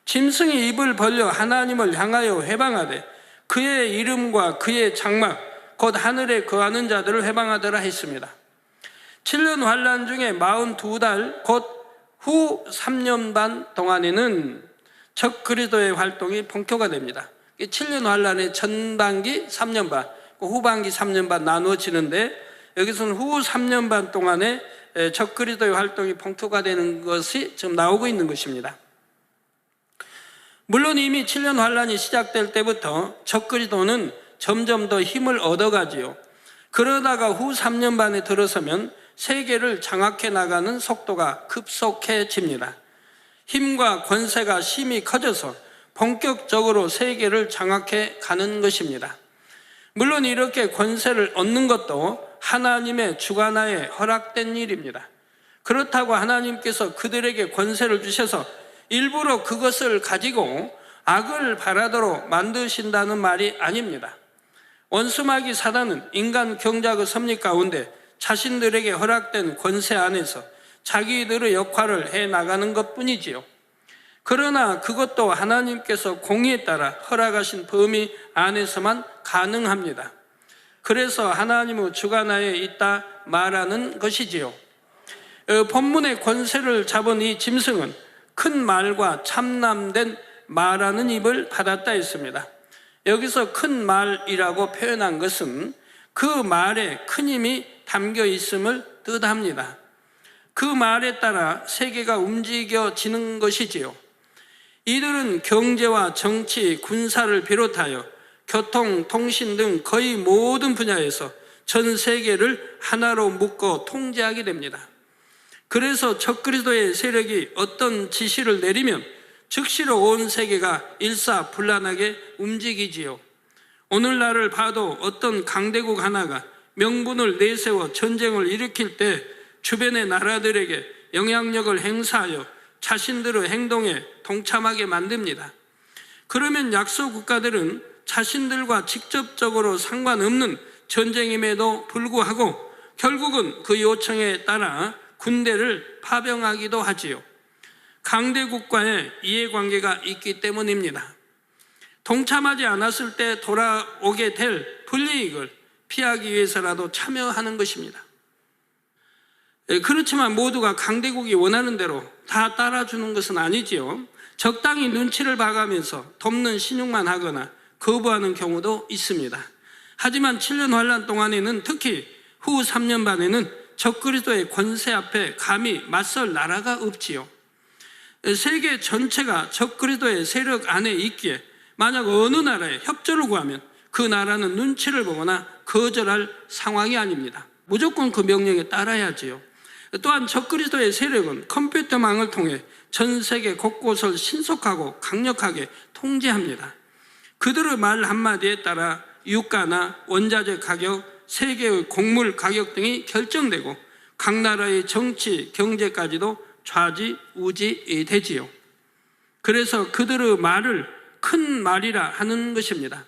짐승이 입을 벌려 하나님을 향하여 회방하되 그의 이름과 그의 장막 곧 하늘에 거하는 자들을 회방하더라 했습니다. 7년 환란 중에 42달 곧 후 3년 반 동안에는 적그리스도의 활동이 본격화 됩니다. 7년 환란의 전반기 3년 반, 후반기 3년 반 나누어지는데 여기서는 후 3년 반 동안에 적그리스도의 활동이 본격화되는 것이 지금 나오고 있는 것입니다. 물론 이미 7년 환란이 시작될 때부터 적그리스도는 점점 더 힘을 얻어가지요. 그러다가 후 3년 반에 들어서면 세계를 장악해 나가는 속도가 급속해집니다. 힘과 권세가 심히 커져서 본격적으로 세계를 장악해 가는 것입니다. 물론 이렇게 권세를 얻는 것도 하나님의 주관하에 허락된 일입니다. 그렇다고 하나님께서 그들에게 권세를 주셔서 일부러 그것을 가지고 악을 바라도록 만드신다는 말이 아닙니다. 원수마귀 사단은 인간 경작의 섭리 가운데 자신들에게 허락된 권세 안에서 자기들의 역할을 해나가는 것뿐이지요. 그러나 그것도 하나님께서 공의에 따라 허락하신 범위 안에서만 가능합니다. 그래서 하나님의 주관하에 있다 말하는 것이지요. 본문의 권세를 잡은 이 짐승은 큰 말과 참남된 말하는 입을 받았다 했습니다. 여기서 큰 말이라고 표현한 것은 그 말에 큰 힘이 담겨 있음을 뜻합니다. 그 말에 따라 세계가 움직여지는 것이지요. 이들은 경제와 정치, 군사를 비롯하여 교통, 통신 등 거의 모든 분야에서 전 세계를 하나로 묶어 통제하게 됩니다. 그래서 적그리스도의 세력이 어떤 지시를 내리면 즉시로 온 세계가 일사불란하게 움직이지요. 오늘날을 봐도 어떤 강대국 하나가 명분을 내세워 전쟁을 일으킬 때 주변의 나라들에게 영향력을 행사하여 자신들의 행동에 동참하게 만듭니다. 그러면 약소 국가들은 자신들과 직접적으로 상관없는 전쟁임에도 불구하고 결국은 그 요청에 따라 군대를 파병하기도 하지요. 강대국과의 이해관계가 있기 때문입니다. 동참하지 않았을 때 돌아오게 될 불이익을 피하기 위해서라도 참여하는 것입니다. 그렇지만 모두가 강대국이 원하는 대로 다 따라주는 것은 아니지요. 적당히 눈치를 봐가면서 돕는 신용만 하거나 거부하는 경우도 있습니다. 하지만 7년 환란 동안에는 특히 후 3년 반에는 적그리스도의 권세 앞에 감히 맞설 나라가 없지요. 세계 전체가 적그리스도의 세력 안에 있기에 만약 어느 나라에 협조를 구하면 그 나라는 눈치를 보거나 거절할 상황이 아닙니다. 무조건 그 명령에 따라야지요. 또한 적그리스도의 세력은 컴퓨터망을 통해 전 세계 곳곳을 신속하고 강력하게 통제합니다. 그들의 말 한마디에 따라 유가나 원자재 가격, 세계의 곡물 가격 등이 결정되고 각 나라의 정치, 경제까지도 좌지우지 되지요. 그래서 그들의 말을 큰 말이라 하는 것입니다.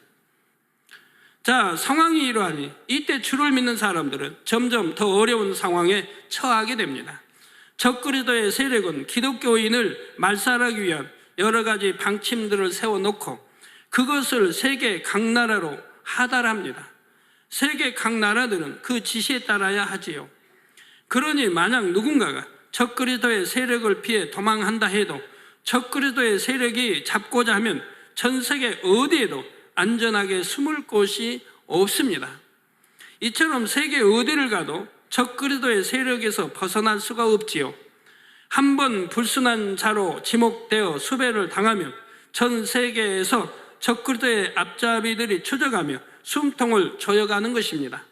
자, 상황이 이러하니 이때 주를 믿는 사람들은 점점 더 어려운 상황에 처하게 됩니다. 적그리스도의 세력은 기독교인을 말살하기 위한 여러 가지 방침들을 세워놓고 그것을 세계 각 나라로 하달합니다. 세계 각 나라들은 그 지시에 따라야 하지요. 그러니 만약 누군가가 적그리스도의 세력을 피해 도망한다 해도 적그리스도의 세력이 잡고자 하면 전 세계 어디에도 안전하게 숨을 곳이 없습니다. 이처럼 세계 어디를 가도 적그리스도의 세력에서 벗어날 수가 없지요. 한번 불순한 자로 지목되어 수배를 당하면 전 세계에서 적그리스도의 앞잡이들이 추적하며 숨통을 조여가는 것입니다.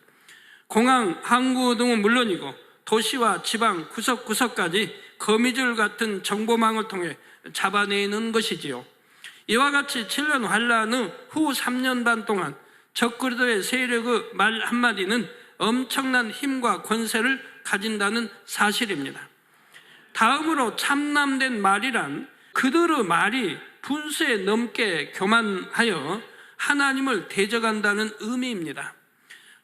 공항, 항구 등은 물론이고 도시와 지방 구석구석까지 거미줄 같은 정보망을 통해 잡아내는 것이지요. 이와 같이 7년 환란 후 3년 반 동안 적그리스도의 세력의 말 한마디는 엄청난 힘과 권세를 가진다는 사실입니다. 다음으로 참남된 말이란 그들의 말이 분수에 넘게 교만하여 하나님을 대적한다는 의미입니다.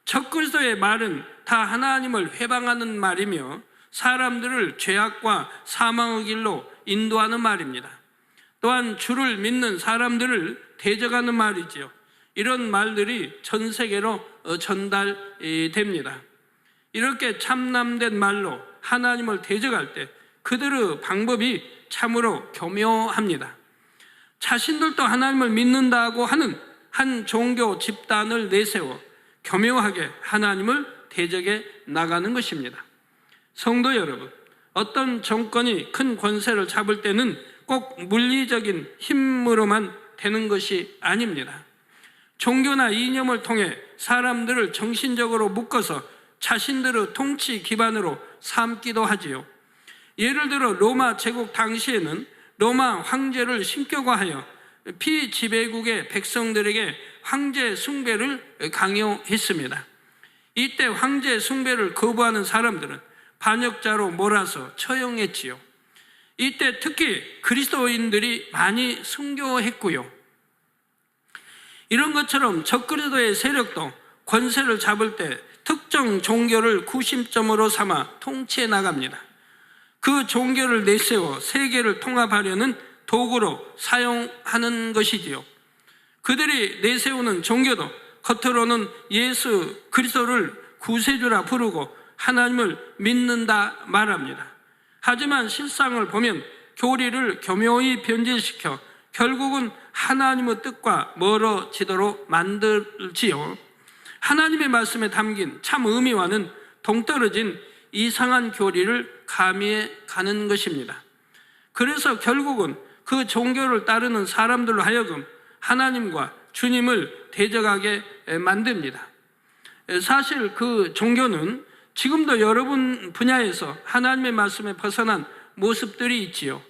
적그리스도의 말은 다 하나님을 회방하는 말이며 사람들을 죄악과 사망의 길로 인도하는 말입니다. 또한 주를 믿는 사람들을 대적하는 말이지요. 이런 말들이 전 세계로 전달됩니다. 이렇게 참남된 말로 하나님을 대적할 때 그들의 방법이 참으로 교묘합니다. 자신들도 하나님을 믿는다고 하는 한 종교 집단을 내세워 교묘하게 하나님을 대적해 나가는 것입니다. 성도 여러분, 어떤 정권이 큰 권세를 잡을 때는 꼭 물리적인 힘으로만 되는 것이 아닙니다. 종교나 이념을 통해 사람들을 정신적으로 묶어서 자신들의 통치 기반으로 삼기도 하지요. 예를 들어 로마 제국 당시에는 로마 황제를 신격화하여 피지배국의 백성들에게 황제 숭배를 강요했습니다. 이때 황제 숭배를 거부하는 사람들은 반역자로 몰아서 처형했지요. 이때 특히 그리스도인들이 많이 순교했고요. 이런 것처럼 적그리스도의 세력도 권세를 잡을 때 특정 종교를 구심점으로 삼아 통치해 나갑니다. 그 종교를 내세워 세계를 통합하려는 도구로 사용하는 것이지요. 그들이 내세우는 종교도 겉으로는 예수 그리스도를 구세주라 부르고 하나님을 믿는다 말합니다. 하지만 실상을 보면 교리를 교묘히 변질시켜 결국은 하나님의 뜻과 멀어지도록 만들지요. 하나님의 말씀에 담긴 참 의미와는 동떨어진 이상한 교리를 가미해 가는 것입니다. 그래서 결국은 그 종교를 따르는 사람들로 하여금 하나님과 주님을 대적하게 만듭니다. 사실 그 종교는 지금도 여러분 분야에서 하나님의 말씀에 벗어난 모습들이 있지요.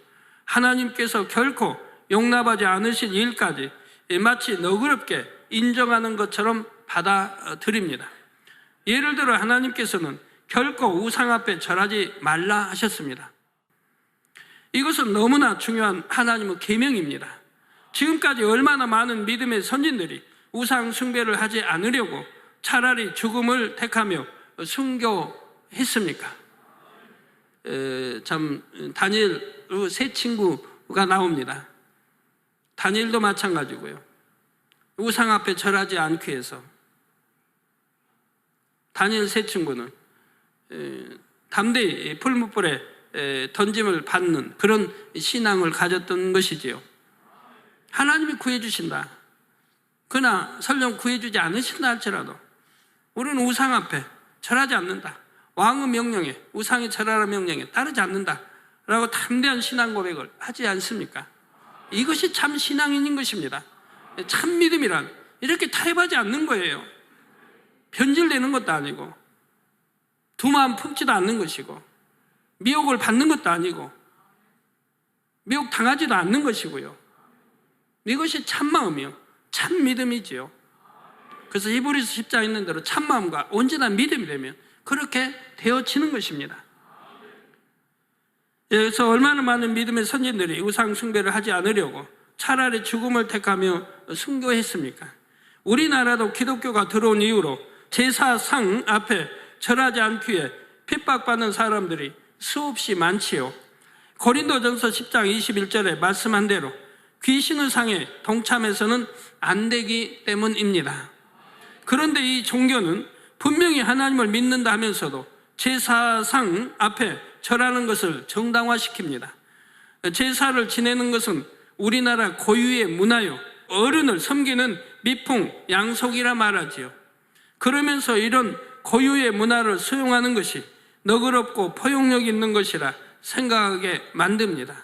하나님께서 결코 용납하지 않으실 일까지 마치 너그럽게 인정하는 것처럼 받아들입니다. 예를 들어 하나님께서는 결코 우상 앞에 절하지 말라 하셨습니다. 이것은 너무나 중요한 하나님의 계명입니다. 지금까지 얼마나 많은 믿음의 선진들이 우상 숭배를 하지 않으려고 차라리 죽음을 택하며 순교했습니까? 다니엘 세 친구가 나옵니다. 다니엘도 마찬가지고요. 우상 앞에 절하지 않기 위해서 다니엘 세 친구는 담대히 풀무불에 던짐을 받는 그런 신앙을 가졌던 것이지요. 하나님이 구해주신다. 그러나 설령 구해주지 않으신다 할지라도 우리는 우상 앞에 절하지 않는다. 왕의 명령에, 우상이 절하라는 명령에 따르지 않는다 라고 담대한 신앙 고백을 하지 않습니까? 이것이 참 신앙인인 것입니다. 참 믿음이란 이렇게 타협하지 않는 거예요. 변질되는 것도 아니고 두 마음 품지도 않는 것이고 미혹을 받는 것도 아니고 미혹 당하지도 않는 것이고요. 이것이 참마음이요, 참 믿음이지요. 그래서 히브리서 10장에 있는 대로 참마음과 온전한 믿음이 되면 그렇게 되어지는 것입니다. 그래서 얼마나 많은 믿음의 선진들이 우상 숭배를 하지 않으려고 차라리 죽음을 택하며 순교했습니까? 우리나라도 기독교가 들어온 이후로 제사상 앞에 절하지 않기 위해 핍박받는 사람들이 수없이 많지요. 고린도전서 10장 21절에 말씀한 대로 귀신의 상에 동참해서는 안 되기 때문입니다. 그런데 이 종교는 분명히 하나님을 믿는다 하면서도 제사상 앞에 절하는 것을 정당화시킵니다. 제사를 지내는 것은 우리나라 고유의 문화요, 어른을 섬기는 미풍, 양속이라 말하지요. 그러면서 이런 고유의 문화를 수용하는 것이 너그럽고 포용력 있는 것이라 생각하게 만듭니다.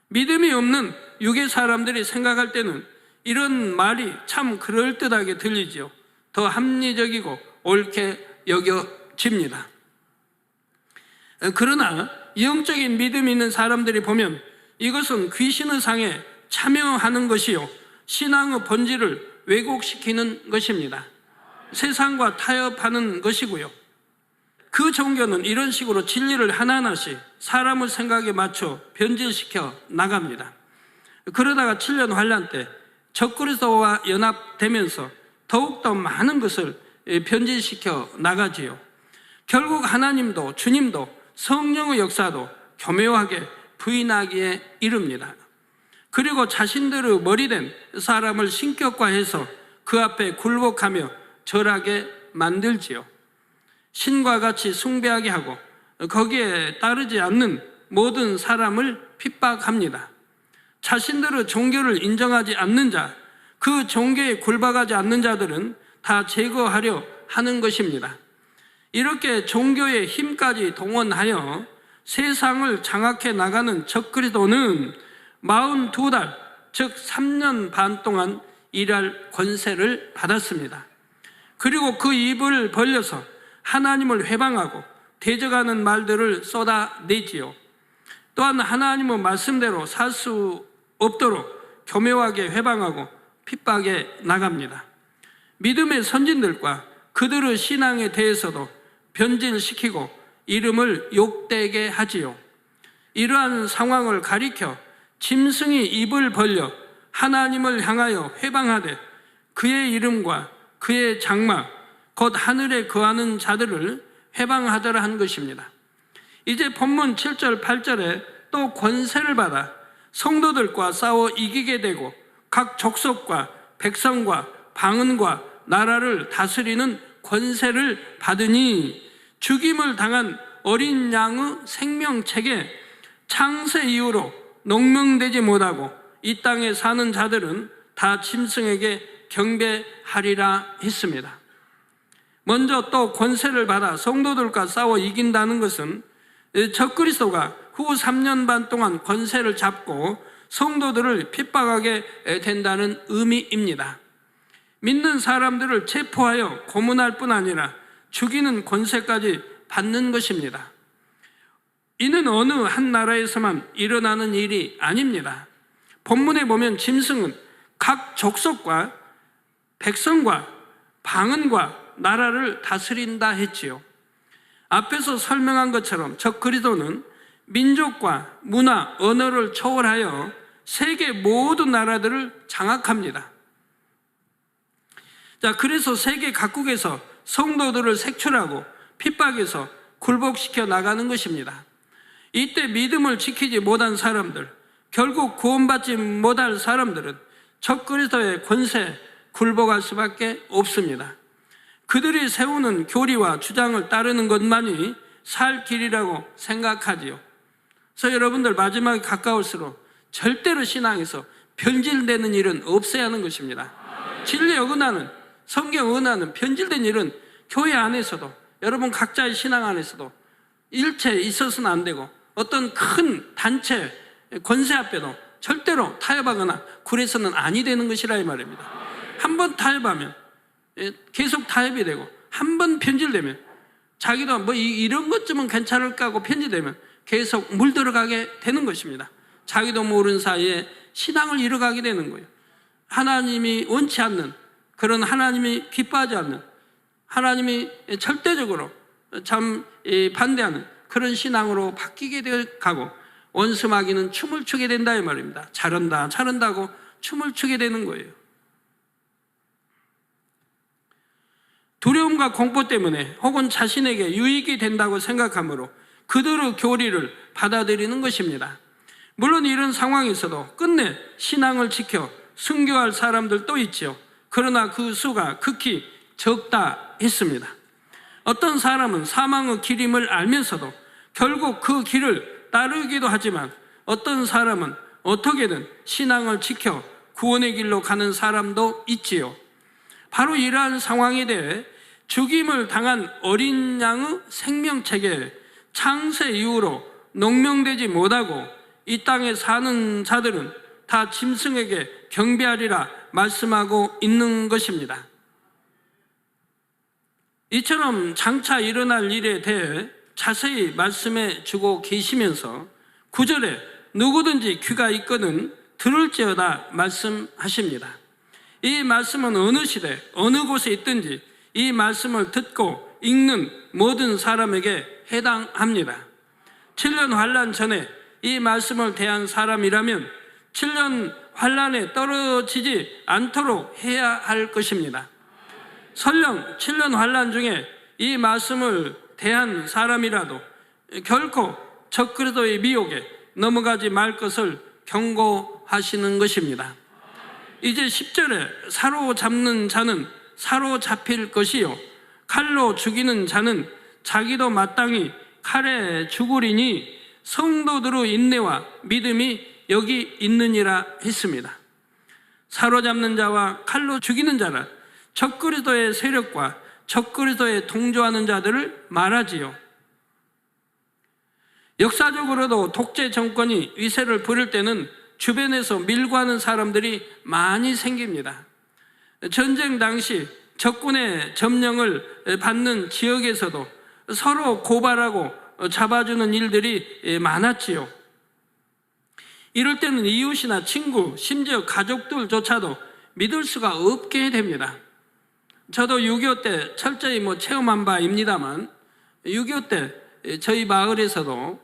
믿음이 없는 유괴 사람들이 생각할 때는 이런 말이 참 그럴듯하게 들리지요. 더 합리적이고 옳게 여겨집니다. 그러나 영적인 믿음이 있는 사람들이 보면 이것은 귀신의 상에 참여하는 것이요, 신앙의 본질을 왜곡시키는 것입니다. 세상과 타협하는 것이고요. 그 종교는 이런 식으로 진리를 하나하나씩 사람의 생각에 맞춰 변질시켜 나갑니다. 그러다가 7년 환란 때 적그리스도와 연합되면서 더욱더 많은 것을 변질시켜 나가지요. 결국 하나님도 주님도 성령의 역사도 교묘하게 부인하기에 이릅니다. 그리고 자신들의 머리된 사람을 신격화해서 그 앞에 굴복하며 절하게 만들지요. 신과 같이 숭배하게 하고 거기에 따르지 않는 모든 사람을 핍박합니다. 자신들의 종교를 인정하지 않는 자, 그 종교에 굴박하지 않는 자들은 다 제거하려 하는 것입니다. 이렇게 종교의 힘까지 동원하여 세상을 장악해 나가는 적그리스도는 42달, 즉 3년 반 동안 일할 권세를 받았습니다. 그리고 그 입을 벌려서 하나님을 회방하고 대적하는 말들을 쏟아내지요. 또한 하나님의 말씀대로 살 수 없도록 교묘하게 회방하고 핍박해 나갑니다. 믿음의 선진들과 그들의 신앙에 대해서도 변질시키고 이름을 욕되게 하지요. 이러한 상황을 가리켜 짐승이 입을 벌려 하나님을 향하여 회방하되 그의 이름과 그의 장막 곧 하늘에 거하는 자들을 회방하더라 한 것입니다. 이제 본문 7절 8절에 또 권세를 받아 성도들과 싸워 이기게 되고 각 족속과 백성과 방언과 나라를 다스리는 권세를 받으니 죽임을 당한 어린 양의 생명책에 창세 이후로 농명되지 못하고 이 땅에 사는 자들은 다 짐승에게 경배하리라 했습니다. 먼저 또 권세를 받아 성도들과 싸워 이긴다는 것은 적그리스도가 후 3년 반 동안 권세를 잡고 성도들을 핍박하게 된다는 의미입니다. 믿는 사람들을 체포하여 고문할 뿐 아니라 죽이는 권세까지 받는 것입니다. 이는 어느 한 나라에서만 일어나는 일이 아닙니다. 본문에 보면 짐승은 각 족속과 백성과 방언과 나라를 다스린다 했지요. 앞에서 설명한 것처럼 적그리스도는 민족과 문화, 언어를 초월하여 세계 모든 나라들을 장악합니다. 자, 그래서 세계 각국에서 성도들을 색출하고 핍박해서 굴복시켜 나가는 것입니다. 이때 믿음을 지키지 못한 사람들, 결국 구원받지 못할 사람들은 적그리스도의 권세에 굴복할 수밖에 없습니다. 그들이 세우는 교리와 주장을 따르는 것만이 살 길이라고 생각하지요. 그래서 여러분들 마지막에 가까울수록 절대로 신앙에서 변질되는 일은 없어야 하는 것입니다. 진리에 어긋나는, 성경 어긋나는 변질된 일은 교회 안에서도, 여러분 각자의 신앙 안에서도 일체 있어서는 안 되고 어떤 큰 단체 권세 앞에도 절대로 타협하거나 굴해서는 아니 되는 것이라 이 말입니다. 한번 타협하면 계속 타협이 되고 한 번 편질되면 자기도 뭐 이런 것쯤은 괜찮을까 하고 편질되면 계속 물들어가게 되는 것입니다. 자기도 모르는 사이에 신앙을 잃어가게 되는 거예요. 하나님이 원치 않는, 그런 하나님이 기뻐하지 않는, 하나님이 절대적으로 참 반대하는 그런 신앙으로 바뀌게 되가고 원수마귀는 춤을 추게 된다 이 말입니다. 잘한다 잘한다고 춤을 추게 되는 거예요. 두려움과 공포 때문에 혹은 자신에게 유익이 된다고 생각하므로 그들의 교리를 받아들이는 것입니다. 물론 이런 상황에서도 끝내 신앙을 지켜 순교할 사람들도 있지요. 그러나 그 수가 극히 적다 했습니다. 어떤 사람은 사망의 길임을 알면서도 결국 그 길을 따르기도 하지만 어떤 사람은 어떻게든 신앙을 지켜 구원의 길로 가는 사람도 있지요. 바로 이러한 상황에 대해 죽임을 당한 어린 양의 생명책에 창세 이후로 농명되지 못하고 이 땅에 사는 자들은 다 짐승에게 경배하리라 말씀하고 있는 것입니다. 이처럼 장차 일어날 일에 대해 자세히 말씀해 주고 계시면서 9절에 누구든지 귀가 있거든 들을지어다 말씀하십니다. 이 말씀은 어느 시대 어느 곳에 있든지 이 말씀을 듣고 읽는 모든 사람에게 해당합니다. 7년 환난 전에 이 말씀을 대한 사람이라면 7년 환난에 떨어지지 않도록 해야 할 것입니다. 설령 7년 환난 중에 이 말씀을 대한 사람이라도 결코 적그리스도의 미혹에 넘어가지 말 것을 경고하시는 것입니다. 이제 10절에 사로잡는 자는 사로잡힐 것이요 칼로 죽이는 자는 자기도 마땅히 칼에 죽으리니 성도들의 인내와 믿음이 여기 있느니라 했습니다. 사로잡는 자와 칼로 죽이는 자는 적그리스도의 세력과 적그리스도에 동조하는 자들을 말하지요. 역사적으로도 독재 정권이 위세를 부릴 때는 주변에서 밀고 하는 사람들이 많이 생깁니다. 전쟁 당시 적군의 점령을 받는 지역에서도 서로 고발하고 잡아주는 일들이 많았지요. 이럴 때는 이웃이나 친구, 심지어 가족들조차도 믿을 수가 없게 됩니다. 저도 6.25 때 철저히 체험한 바입니다만 6.25 때 저희 마을에서도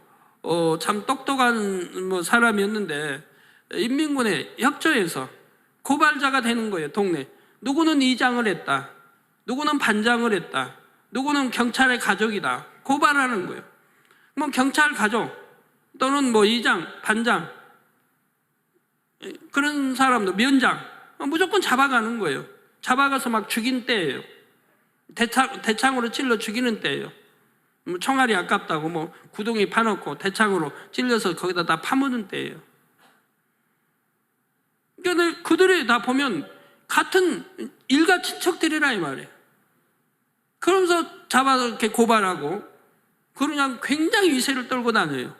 참 똑똑한 사람이었는데 인민군에 협조해서 고발자가 되는 거예요. 동네 누구는 이장을 했다, 누구는 반장을 했다, 누구는 경찰의 가족이다, 고발하는 거예요. 경찰 가족 또는 이장, 반장 그런 사람도 면장 무조건 잡아가는 거예요. 잡아가서 막 죽인 때예요. 대창으로 찔러 죽이는 때예요. 총알이 아깝다고 구덩이 파놓고 대창으로 찔려서 거기다 다 파묻은 때예요. 그러니까 그들이 다 보면 같은 일가 친척들이라 이 말이에요. 그러면서 잡아서 이렇게 고발하고 그냥 굉장히 위세를 떨고 다녀요.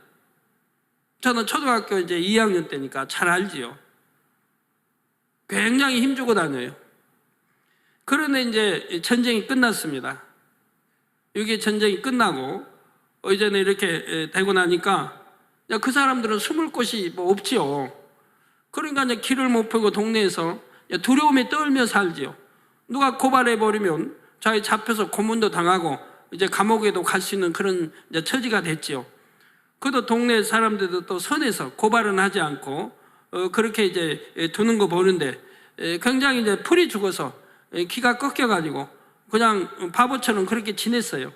저는 초등학교 이제 2학년 때니까 잘 알지요. 굉장히 힘주고 다녀요. 그런데 이제 전쟁이 끝났습니다. 6.25 전쟁이 끝나고 이제는 이렇게 되고 나니까 그 사람들은 숨을 곳이 없지요. 그러니까 이제 길을 못 펴고 동네에서 두려움에 떨며 살지요. 누가 고발해버리면 자기 잡혀서 고문도 당하고 이제 감옥에도 갈 수 있는 그런 이제 처지가 됐지요. 그래도 동네 사람들도 또 선에서 고발은 하지 않고 그렇게 이제 두는 거 보는데 굉장히 이제 풀이 죽어서 기가 꺾여가지고 그냥 바보처럼 그렇게 지냈어요.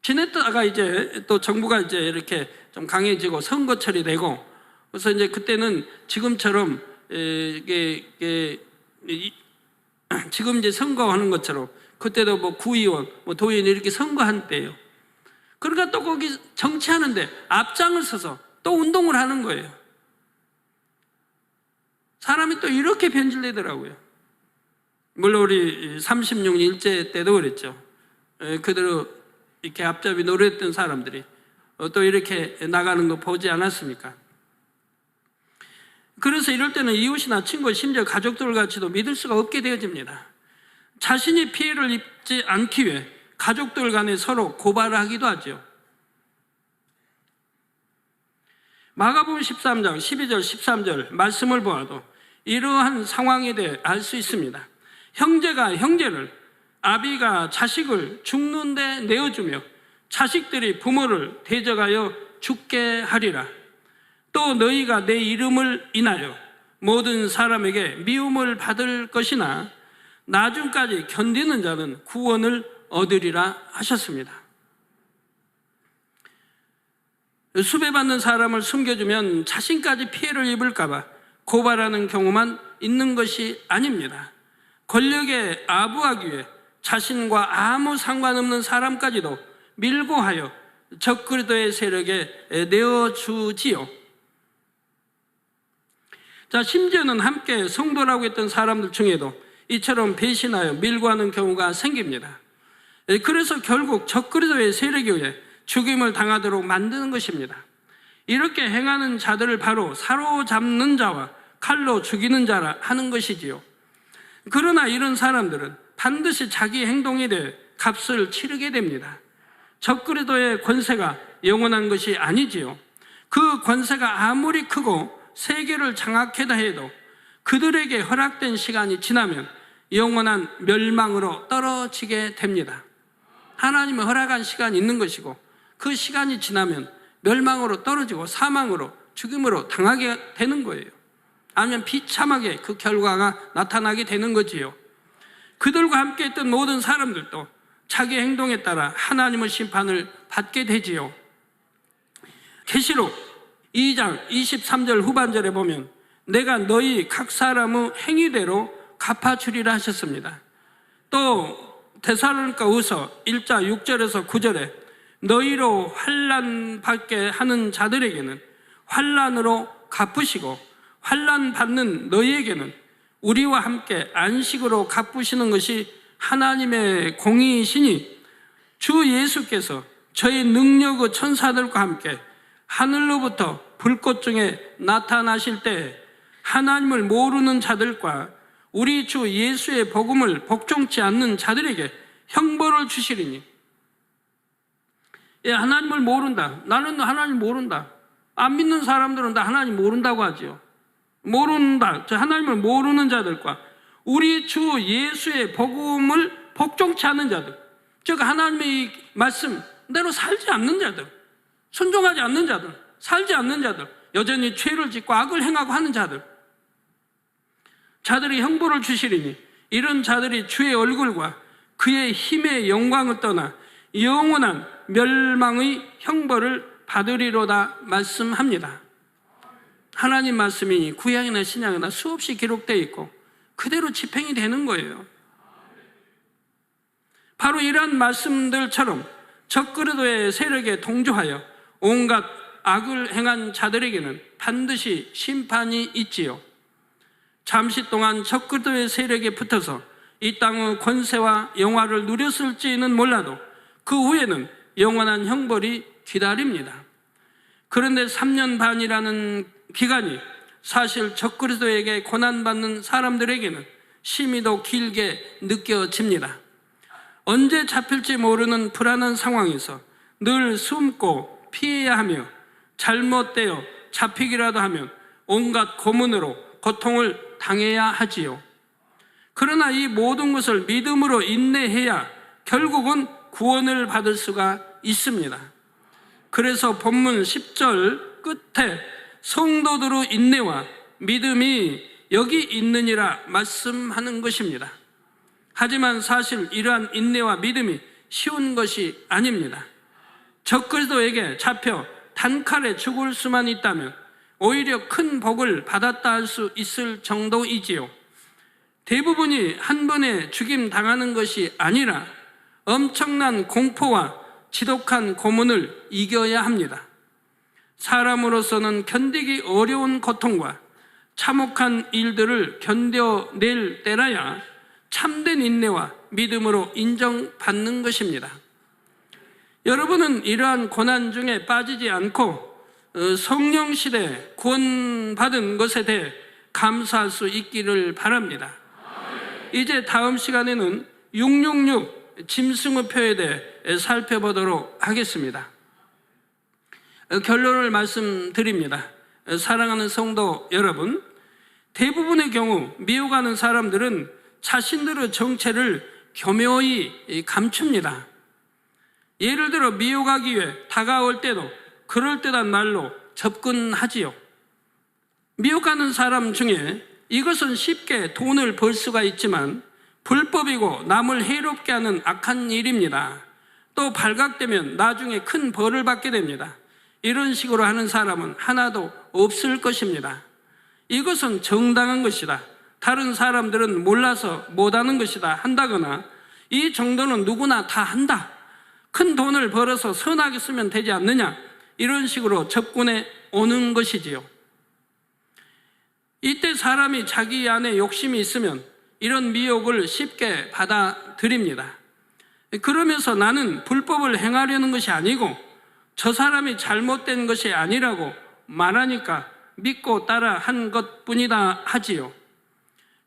지냈다가 이제 또 정부가 이제 이렇게 좀 강해지고 선거철이 되고 그래서 이제 그때는 지금처럼 지금 이제 선거하는 것처럼 그때도 구의원, 도의원 이렇게 선거한 때예요. 그러니까 또 거기 정치하는데 앞장을 서서 또 운동을 하는 거예요. 사람이 또 이렇게 변질되더라고요. 물론 우리 36 일제 때도 그랬죠. 그대로 이렇게 앞잡이 노래했던 사람들이 또 이렇게 나가는 거 보지 않았습니까? 그래서 이럴 때는 이웃이나 친구, 심지어 가족들 같이도 믿을 수가 없게 되어집니다. 자신이 피해를 입지 않기 위해 가족들 간에 서로 고발을 하기도 하죠. 마가복음 13장 12절 13절 말씀을 보아도 이러한 상황에 대해 알 수 있습니다. 형제가 형제를, 아비가 자식을 죽는 데 내어주며 자식들이 부모를 대적하여 죽게 하리라. 또 너희가 내 이름을 인하여 모든 사람에게 미움을 받을 것이나 나중까지 견디는 자는 구원을 얻으리라 하셨습니다. 수배받는 사람을 숨겨주면 자신까지 피해를 입을까 봐 고발하는 경우만 있는 것이 아닙니다. 권력에 아부하기 위해 자신과 아무 상관없는 사람까지도 밀고 하여 적그리스도의 세력에 내어주지요. 자, 심지어는 함께 성도라고 했던 사람들 중에도 이처럼 배신하여 밀고 하는 경우가 생깁니다. 그래서 결국 적그리스도의 세력에 의해 죽임을 당하도록 만드는 것입니다. 이렇게 행하는 자들을 바로 사로잡는 자와 칼로 죽이는 자라 하는 것이지요. 그러나 이런 사람들은 반드시 자기 행동에 대해 값을 치르게 됩니다. 적그리스도의 권세가 영원한 것이 아니지요. 그 권세가 아무리 크고 세계를 장악해다 해도 그들에게 허락된 시간이 지나면 영원한 멸망으로 떨어지게 됩니다. 하나님은 허락한 시간이 있는 것이고 그 시간이 지나면 멸망으로 떨어지고 사망으로 죽임으로 당하게 되는 거예요. 아니면 비참하게 그 결과가 나타나게 되는 거지요. 그들과 함께 했던 모든 사람들도 자기 행동에 따라 하나님의 심판을 받게 되지요. 계시록 2장 23절 후반절에 보면 내가 너희 각 사람의 행위대로 갚아주리라 하셨습니다. 또 데살로니가후서 1장 6절에서 9절에 너희로 환난 받게 하는 자들에게는 환난으로 갚으시고 환난 받는 너희에게는 우리와 함께 안식으로 갚으시는 것이 하나님의 공의이시니 주 예수께서 저의 능력의 천사들과 함께 하늘로부터 불꽃 중에 나타나실 때 하나님을 모르는 자들과 우리 주 예수의 복음을 복종치 않는 자들에게 형벌을 주시리니. 예, 하나님을 모른다. 나는 하나님 모른다. 안 믿는 사람들은 다 하나님 모른다고 하지요. 모른다. 저 하나님을 모르는 자들과 우리 주 예수의 복음을 복종치 않는 자들, 즉 하나님의 말씀대로 살지 않는 자들, 순종하지 않는 자들, 살지 않는 자들, 여전히 죄를 짓고 악을 행하고 하는 자들이 형벌을 주시리니 이런 자들이 주의 얼굴과 그의 힘의 영광을 떠나 영원한 멸망의 형벌을 받으리로다 말씀합니다. 하나님 말씀이 구약이나 신약이나 수없이 기록되어 있고 그대로 집행이 되는 거예요. 바로 이러한 말씀들처럼 적그리스도의 세력에 동조하여 온갖 악을 행한 자들에게는 반드시 심판이 있지요. 잠시 동안 적그리스도의 세력에 붙어서 이 땅의 권세와 영화를 누렸을지는 몰라도 그 후에는 영원한 형벌이 기다립니다. 그런데 3년 반이라는 기간이 사실 적그리스도에게 고난받는 사람들에게는 심히도 길게 느껴집니다. 언제 잡힐지 모르는 불안한 상황에서 늘 숨고 피해야 하며 잘못되어 잡히기라도 하면 온갖 고문으로 고통을 당해야 하지요. 그러나 이 모든 것을 믿음으로 인내해야 결국은 구원을 받을 수가 있습니다. 그래서 본문 10절 끝에 성도들의 인내와 믿음이 여기 있느니라 말씀하는 것입니다. 하지만 사실 이러한 인내와 믿음이 쉬운 것이 아닙니다. 적그리스도에게 잡혀 단칼에 죽을 수만 있다면 오히려 큰 복을 받았다 할 수 있을 정도이지요. 대부분이 한 번에 죽임 당하는 것이 아니라 엄청난 공포와 지독한 고문을 이겨야 합니다. 사람으로서는 견디기 어려운 고통과 참혹한 일들을 견뎌낼 때라야 참된 인내와 믿음으로 인정받는 것입니다. 여러분은 이러한 고난 중에 빠지지 않고 성령 시대 구원받은 것에 대해 감사할 수 있기를 바랍니다. 이제 다음 시간에는 666 짐승의표에 대해 살펴보도록 하겠습니다. 결론을 말씀드립니다. 사랑하는 성도 여러분, 대부분의 경우 미혹하는 사람들은 자신들의 정체를 교묘히 감춥니다. 예를 들어 미혹하기 위해 다가올 때도 그럴듯한 말로 접근하지요. 미혹하는 사람 중에 이것은 쉽게 돈을 벌 수가 있지만 불법이고 남을 해롭게 하는 악한 일입니다. 또 발각되면 나중에 큰 벌을 받게 됩니다. 이런 식으로 하는 사람은 하나도 없을 것입니다. 이것은 정당한 것이다, 다른 사람들은 몰라서 못하는 것이다 한다거나 이 정도는 누구나 다 한다, 큰 돈을 벌어서 선하게 쓰면 되지 않느냐, 이런 식으로 접근해 오는 것이지요. 이때 사람이 자기 안에 욕심이 있으면 이런 미혹을 쉽게 받아들입니다. 그러면서 나는 불법을 행하려는 것이 아니고 저 사람이 잘못된 것이 아니라고 말하니까 믿고 따라 한 것뿐이다 하지요.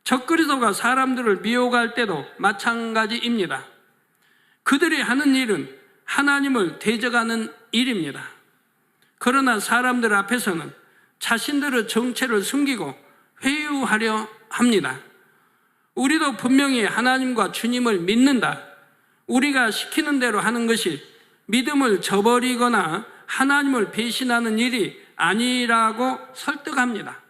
적그리스도가 사람들을 미혹할 때도 마찬가지입니다. 그들이 하는 일은 하나님을 대적하는 일입니다. 그러나 사람들 앞에서는 자신들의 정체를 숨기고 회유하려 합니다. 우리도 분명히 하나님과 주님을 믿는다, 우리가 시키는 대로 하는 것이 믿음을 저버리거나 하나님을 배신하는 일이 아니라고 설득합니다.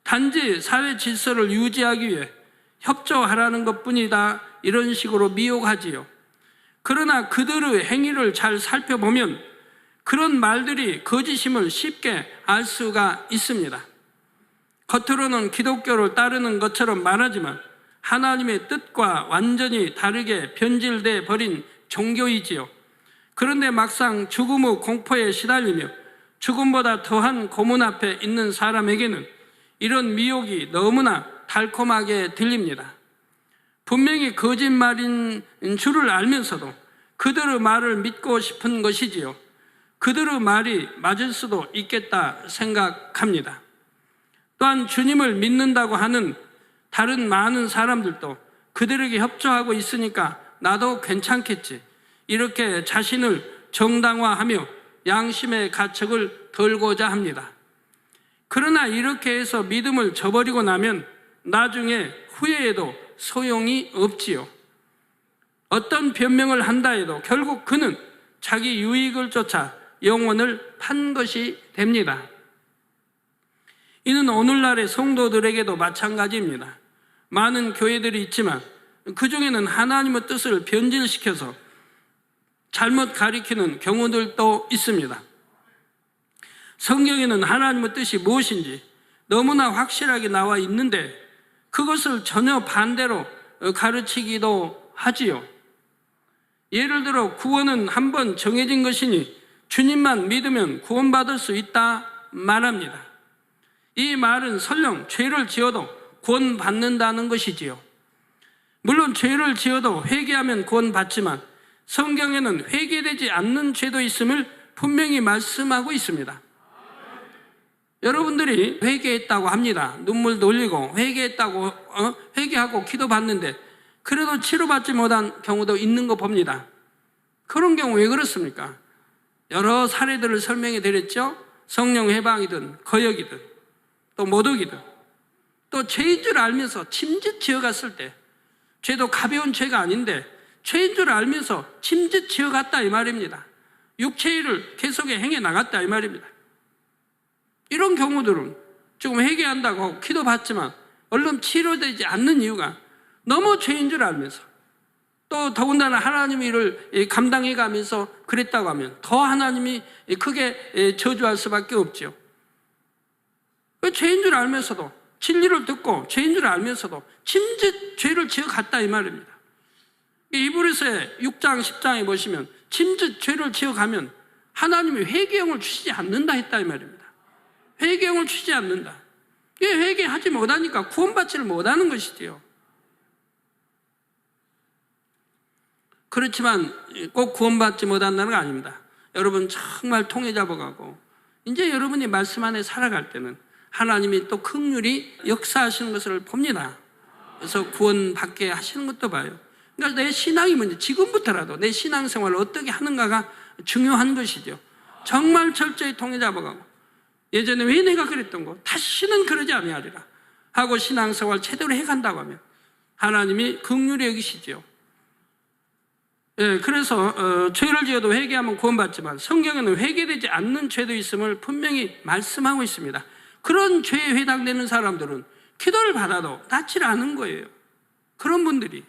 단지 사회 질서를 유지하기 위해 협조하라는 것뿐이다, 이런 식으로 미혹하지요. 그러나 그들의 행위를 잘 살펴보면 그런 말들이 거짓임을 쉽게 알 수가 있습니다. 겉으로는 기독교를 따르는 것처럼 말하지만 하나님의 뜻과 완전히 다르게 변질돼 버린 종교이지요. 그런데 막상 죽음의 공포에 시달리며 죽음보다 더한 고문 앞에 있는 사람에게는 이런 미혹이 너무나 달콤하게 들립니다. 분명히 거짓말인 줄을 알면서도 그들의 말을 믿고 싶은 것이지요. 그들의 말이 맞을 수도 있겠다 생각합니다. 또한 주님을 믿는다고 하는 다른 많은 사람들도 그들에게 협조하고 있으니까 나도 괜찮겠지, 이렇게 자신을 정당화하며 양심의 가책을 덜고자 합니다. 그러나 이렇게 해서 믿음을 저버리고 나면 나중에 후회해도 소용이 없지요. 어떤 변명을 한다 해도 결국 그는 자기 유익을 쫓아 영혼을 판 것이 됩니다. 이는 오늘날의 성도들에게도 마찬가지입니다. 많은 교회들이 있지만 그 중에는 하나님의 뜻을 변질시켜서 잘못 가리키는 경우들도 있습니다. 성경에는 하나님의 뜻이 무엇인지 너무나 확실하게 나와 있는데 그것을 전혀 반대로 가르치기도 하지요. 예를 들어 구원은 한번 정해진 것이니 주님만 믿으면 구원받을 수 있다 말합니다. 이 말은 설령 죄를 지어도 구원받는다는 것이지요. 물론 죄를 지어도 회개하면 구원받지만 성경에는 회개되지 않는 죄도 있음을 분명히 말씀하고 있습니다. 여러분들이 회개했다고 합니다. 눈물도 흘리고 회개했다고 회개하고 기도받는데 그래도 치료받지 못한 경우도 있는 거 봅니다. 그런 경우 왜 그렇습니까? 여러 사례들을 설명해 드렸죠. 성령 해방이든 거역이든 또 모독이든 또 죄인 줄 알면서 침짓 지어갔을 때, 죄도 가벼운 죄가 아닌데 죄인 줄 알면서 침짓 지어갔다 이 말입니다. 육체일을 계속해 행해 나갔다 이 말입니다. 이런 경우들은 지금 회개한다고 하고 기도받지만 얼른 치료되지 않는 이유가 너무 죄인 줄 알면서 또 더군다나 하나님의 일을 감당해 가면서 그랬다고 하면 더 하나님이 크게 저주할 수밖에 없죠. 죄인 줄 알면서도 진리를 듣고 죄인 줄 알면서도 침짓 죄를 지어갔다 이 말입니다. 이브리서의 6장 10장에 보시면 침짓 죄를 지어가면 하나님이 회개형을 주시지 않는다 했다 이 말입니다. 회개형을 주지 않는다. 이게 회개하지 못하니까 구원받지를 못하는 것이지요. 그렇지만 꼭 구원받지 못한다는 거 아닙니다. 여러분 정말 통해 잡아가고 이제 여러분이 말씀 안에 살아갈 때는 하나님이 또 긍휼히 역사하시는 것을 봅니다. 그래서 구원받게 하시는 것도 봐요. 그러니까 내 신앙이 뭔지 지금부터라도 내 신앙생활을 어떻게 하는가가 중요한 것이죠. 정말 철저히 통해 잡아가고 예전에 왜 내가 그랬던 거 다시는 그러지 아니하리라 하고 신앙생활 제대로 해간다고 하면 하나님이 긍휼히 여기시죠. 그래서 죄를 지어도 회개하면 구원받지만 성경에는 회개되지 않는 죄도 있음을 분명히 말씀하고 있습니다. 그런 죄에 해당되는 사람들은 기도를 받아도 낫질 않은 거예요. 그런 분들이.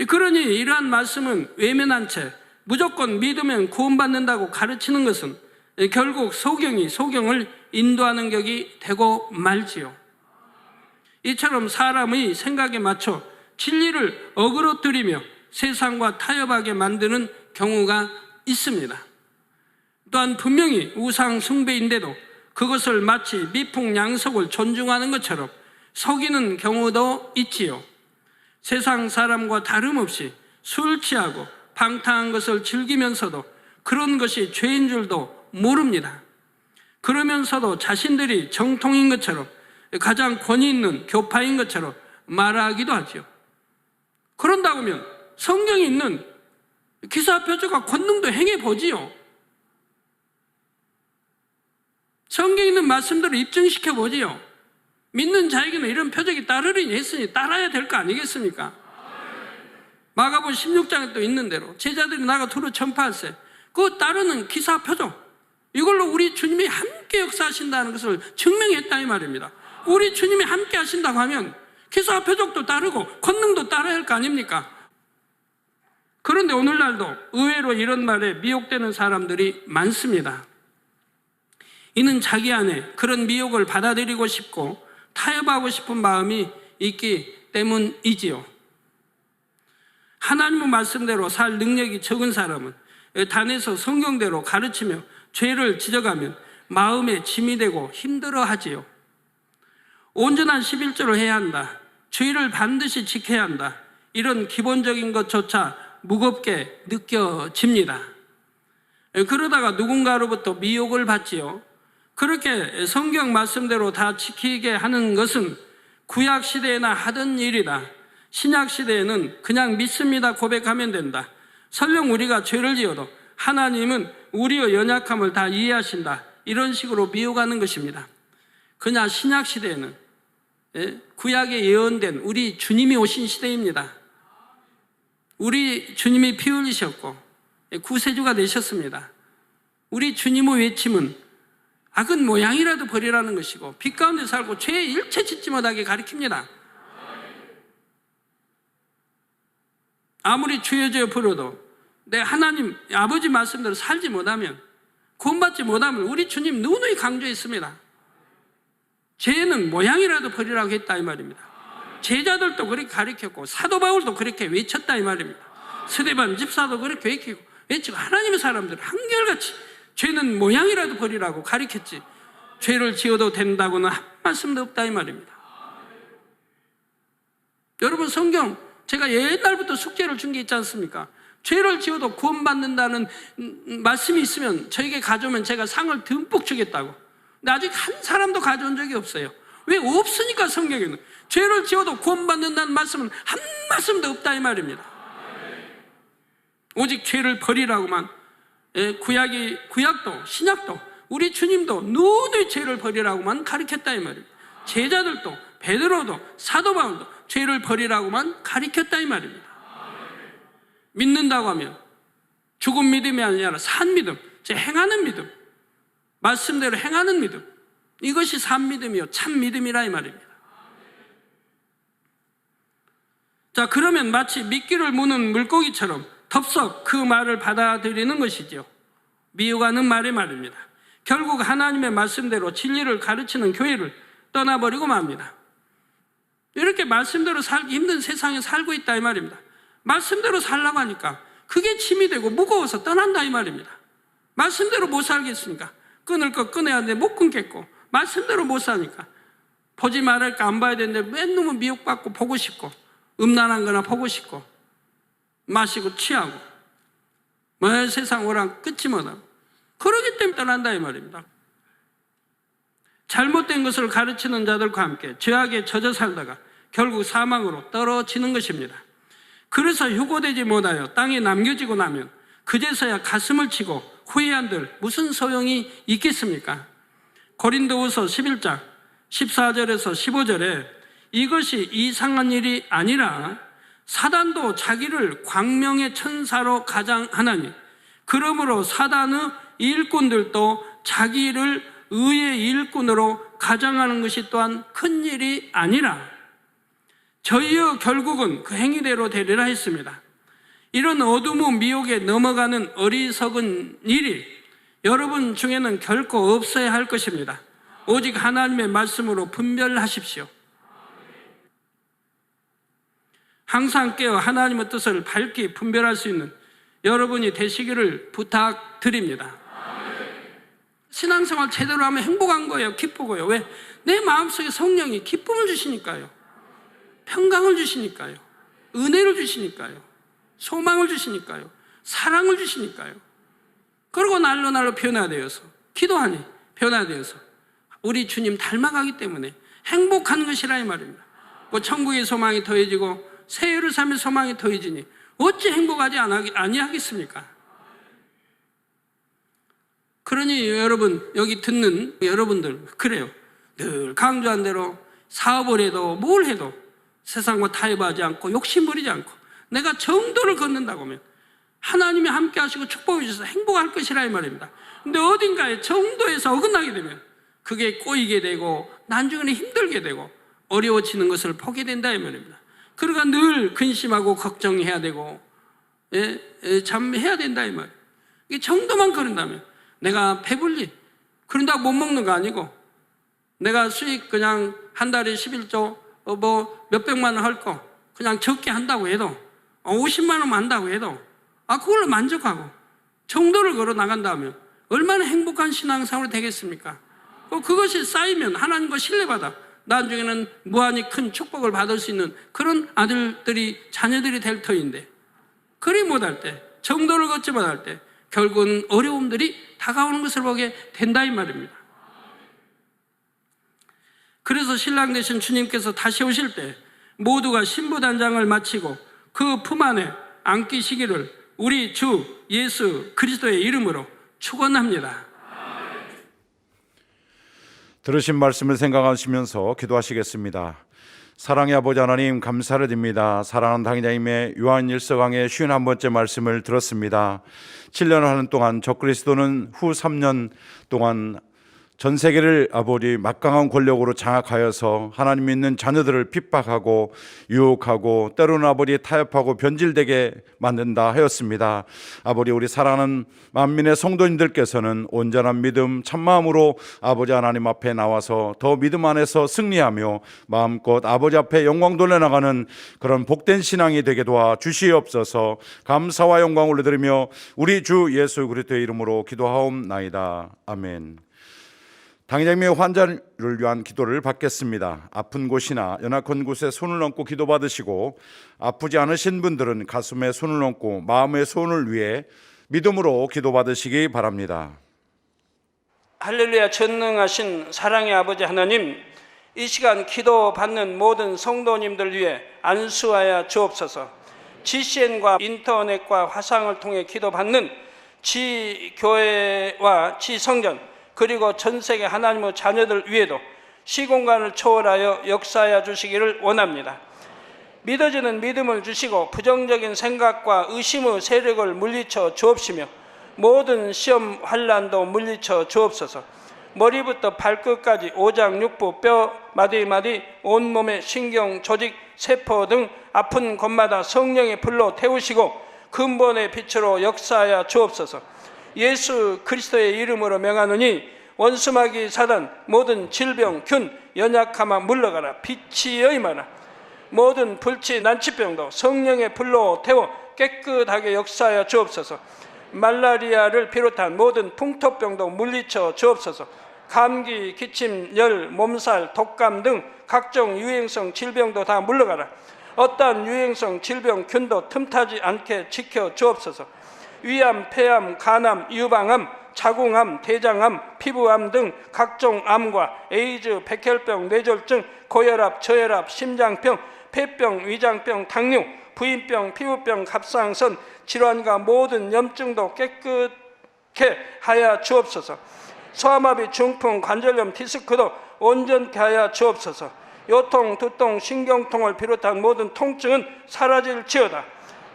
그러니 이러한 말씀은 외면한 채 무조건 믿으면 구원받는다고 가르치는 것은 결국 소경이 소경을 인도하는 격이 되고 말지요. 이처럼 사람의 생각에 맞춰 진리를 어그러뜨리며 세상과 타협하게 만드는 경우가 있습니다. 또한 분명히 우상 숭배인데도 그것을 마치 미풍양속을 존중하는 것처럼 속이는 경우도 있지요. 세상 사람과 다름없이 술 취하고 방탕한 것을 즐기면서도 그런 것이 죄인 줄도 모릅니다. 그러면서도 자신들이 정통인 것처럼 가장 권위 있는 교파인 것처럼 말하기도 하죠. 그런다고 하면 성경에 있는 기사 표적과 권능도 행해보지요. 성경에 있는 말씀들을 입증시켜 보지요. 믿는 자에게는 이런 표적이 따르리니 했으니 따라야 될 거 아니겠습니까? 마가복음 16장에 또 있는 대로 제자들이 나가 두루 전파할세 그 따르는 기사 표적 이걸로 우리 주님이 함께 역사하신다는 것을 증명했다 이 말입니다. 우리 주님이 함께 하신다고 하면 기사 표적도 따르고 권능도 따라야 할 거 아닙니까? 그런데 오늘날도 의외로 이런 말에 미혹되는 사람들이 많습니다. 이는 자기 안에 그런 미혹을 받아들이고 싶고 타협하고 싶은 마음이 있기 때문이지요. 하나님의 말씀대로 살 능력이 적은 사람은 단에서 성경대로 가르치며 죄를 지적하면 마음에 짐이 되고 힘들어하지요. 온전한 11조를 해야 한다. 주의를 반드시 지켜야 한다. 이런 기본적인 것조차 무겁게 느껴집니다. 그러다가 누군가로부터 미혹을 받지요. 그렇게 성경 말씀대로 다 지키게 하는 것은 구약 시대에나 하던 일이다. 신약 시대에는 그냥 믿습니다 고백하면 된다. 설령 우리가 죄를 지어도 하나님은 우리의 연약함을 다 이해하신다. 이런 식으로 미혹하는 것입니다. 그러나 신약 시대에는 구약에 예언된 우리 주님이 오신 시대입니다. 우리 주님이 피 흘리셨고 구세주가 되셨습니다. 우리 주님의 외침은 악은 모양이라도 버리라는 것이고 빛 가운데 살고 죄에 일체 짓지 못하게 가리킵니다. 아무리 주여 주여 부르도 내 하나님 아버지 말씀대로 살지 못하면, 구원받지 못하면 우리 주님 누누이 강조했습니다. 죄는 모양이라도 버리라고 했다 이 말입니다. 제자들도 그렇게 가르쳤고 사도 바울도 그렇게 외쳤다 이 말입니다. 스데반 집사도 그렇게 외치고 하나님의 사람들 한결같이 죄는 모양이라도 버리라고 가르쳤지, 죄를 지어도 된다고는 한 말씀도 없다 이 말입니다. 여러분, 성경 제가 옛날부터 숙제를 준 게 있지 않습니까? 죄를 지어도 구원받는다는 말씀이 있으면 저에게 가져오면 제가 상을 듬뿍 주겠다고. 근데 아직 한 사람도 가져온 적이 없어요. 왜? 없으니까. 성경에는 죄를 지어도 구원받는다는 말씀은 한 말씀도 없다 이 말입니다. 오직 죄를 버리라고만. 구약도 신약도 우리 주님도 누누이 죄를 버리라고만 가르쳤다 이 말입니다. 제자들도 베드로도 사도 바울도 죄를 버리라고만 가르쳤다 이 말입니다. 믿는다고 하면 죽은 믿음이 아니라 산 믿음, 제 행하는 믿음, 말씀대로 행하는 믿음, 이것이 산 믿음이요 참 믿음이라 이 말입니다. 자, 그러면 마치 미끼를 무는 물고기처럼 덥석 그 말을 받아들이는 것이죠. 미혹하는 말이 말입니다. 결국 하나님의 말씀대로 진리를 가르치는 교회를 떠나버리고 맙니다. 이렇게 말씀대로 살기 힘든 세상에 살고 있다 이 말입니다. 말씀대로 살라고 하니까 그게 짐이 되고 무거워서 떠난다 이 말입니다. 말씀대로 못 살겠으니까 끊을 거 끊어야 되는데 못 끊겠고, 말씀대로 못 사니까 보지 말할까 안 봐야 되는데 맨놈은 미혹받고 보고 싶고, 음란한 거나 보고 싶고, 마시고 취하고, 뭐 세상 오랑 끝이 못하고, 그러기 때문에 떠난다 이 말입니다. 잘못된 것을 가르치는 자들과 함께 죄악에 젖어 살다가 결국 사망으로 떨어지는 것입니다. 그래서 휴고되지 못하여 땅에 남겨지고 나면 그제서야 가슴을 치고 후회한들 무슨 소용이 있겠습니까? 고린도후서 11장 14절에서 15절에 이것이 이상한 일이 아니라 사단도 자기를 광명의 천사로 가장하나니 그러므로 사단의 일꾼들도 자기를 의의 일꾼으로 가장하는 것이 또한 큰 일이 아니라 저희의 결국은 그 행위대로 되리라 했습니다. 이런 어둠의 미혹에 넘어가는 어리석은 일이 여러분 중에는 결코 없어야 할 것입니다. 오직 하나님의 말씀으로 분별하십시오. 항상 깨어 하나님의 뜻을 밝게 분별할 수 있는 여러분이 되시기를 부탁드립니다. 신앙생활 제대로 하면 행복한 거예요. 기쁘고요. 왜? 내 마음속에 성령이 기쁨을 주시니까요. 평강을 주시니까요. 은혜를 주시니까요. 소망을 주시니까요. 사랑을 주시니까요. 그리고 날로 변화되어서, 기도하니 변화되어서 우리 주님 닮아가기 때문에 행복한 것이라 이 말입니다. 뭐 천국의 소망이 더해지고 새 예루살렘의 소망이 더해지니 어찌 행복하지 아니하겠습니까? 그러니 여러분, 여기 듣는 여러분들, 그래요. 늘 강조한 대로 사업을 해도 뭘 해도 세상과 타협하지 않고 욕심부리지 않고 내가 정도를 걷는다고 하면 하나님이 함께 하시고 축복해 주셔서 행복할 것이라 이 말입니다. 근데 어딘가에 정도에서 어긋나게 되면 그게 꼬이게 되고 나중에는 힘들게 되고 어려워지는 것을 보게 된다 이 말입니다. 그러니까 늘 근심하고 걱정해야 되고 참 해야 된다 이 말이에요. 이게 정도만 그런다면, 내가 배불리 그런다고 못 먹는 거 아니고, 내가 수익 그냥 한 달에 11조 뭐 몇백만 원 할 거 그냥 적게 한다고 해도 50만 원 한다고 해도 그걸로 만족하고 정도를 걸어 나간다면 얼마나 행복한 신앙생활이 되겠습니까? 그것이 쌓이면 하나님과 신뢰받아 나중에는 무한히 큰 축복을 받을 수 있는 그런 아들들이, 자녀들이 될 터인데 그리 못할 때, 정도를 걷지 못할 때 결국은 어려움들이 다가오는 것을 보게 된다 이 말입니다. 그래서 신랑 되신 주님께서 다시 오실 때 모두가 신부단장을 마치고 그 품 안에 안기시기를 우리 주 예수 그리스도의 이름으로 축원합니다. 들으신 말씀을 생각하시면서 기도하시겠습니다. 사랑의 아버지 하나님, 감사를 드립니다. 사랑하는 당회장님의 요한일서 강의 51번째 말씀을 들었습니다. 7년을 하는 동안 적그리스도는 후 3년 동안 전 세계를 아버지 막강한 권력으로 장악하여서 하나님 믿는 자녀들을 핍박하고 유혹하고 때로는 아버지 타협하고 변질되게 만든다 하였습니다. 아버지, 우리 사랑하는 만민의 성도님들께서는 온전한 믿음 참마음으로 아버지 하나님 앞에 나와서 더 믿음 안에서 승리하며 마음껏 아버지 앞에 영광 돌려나가는 그런 복된 신앙이 되게 도와 주시옵소서. 감사와 영광을 올려드리며 우리 주 예수 그리스도의 이름으로 기도하옵나이다. 아멘. 당회장님의 환자를 위한 기도를 받겠습니다. 아픈 곳이나 연약한 곳에 손을 얹고 기도받으시고 아프지 않으신 분들은 가슴에 손을 얹고 마음의 소원을 위해 믿음으로 기도받으시기 바랍니다. 할렐루야. 전능하신 사랑의 아버지 하나님, 이 시간 기도받는 모든 성도님들 위해 안수하여 주옵소서. GCN과 인터넷과 화상을 통해 기도받는 지교회와 지성전 그리고 전 세계 하나님의 자녀들 위에도 시공간을 초월하여 역사하여 주시기를 원합니다. 믿어지는 믿음을 주시고 부정적인 생각과 의심의 세력을 물리쳐 주옵시며 모든 시험 환난도 물리쳐 주옵소서. 머리부터 발끝까지 오장육부 뼈 마디마디 온몸의 신경 조직 세포 등 아픈 곳마다 성령의 불로 태우시고 근본의 빛으로 역사하여 주옵소서. 예수 그리스도의 이름으로 명하노니 원수마귀 사단 모든 질병 균 연약함아 물러가라. 빛이 임하라. 모든 불치 난치병도 성령의 불로 태워 깨끗하게 역사하여 주옵소서. 말라리아를 비롯한 모든 풍토병도 물리쳐 주옵소서. 감기, 기침, 열, 몸살, 독감 등 각종 유행성 질병도 다 물러가라. 어떠한 유행성 질병 균도 틈타지 않게 지켜 주옵소서. 위암, 폐암, 간암, 유방암, 자궁암, 대장암, 피부암 등 각종 암과 에이즈, 백혈병, 뇌졸중, 고혈압, 저혈압, 심장병, 폐병, 위장병, 당뇨, 부인병, 피부병, 갑상선 질환과 모든 염증도 깨끗게 하여 주옵소서. 소아마비, 중풍, 관절염, 디스크도 온전케 하여 주옵소서. 요통, 두통, 신경통을 비롯한 모든 통증은 사라질지어다.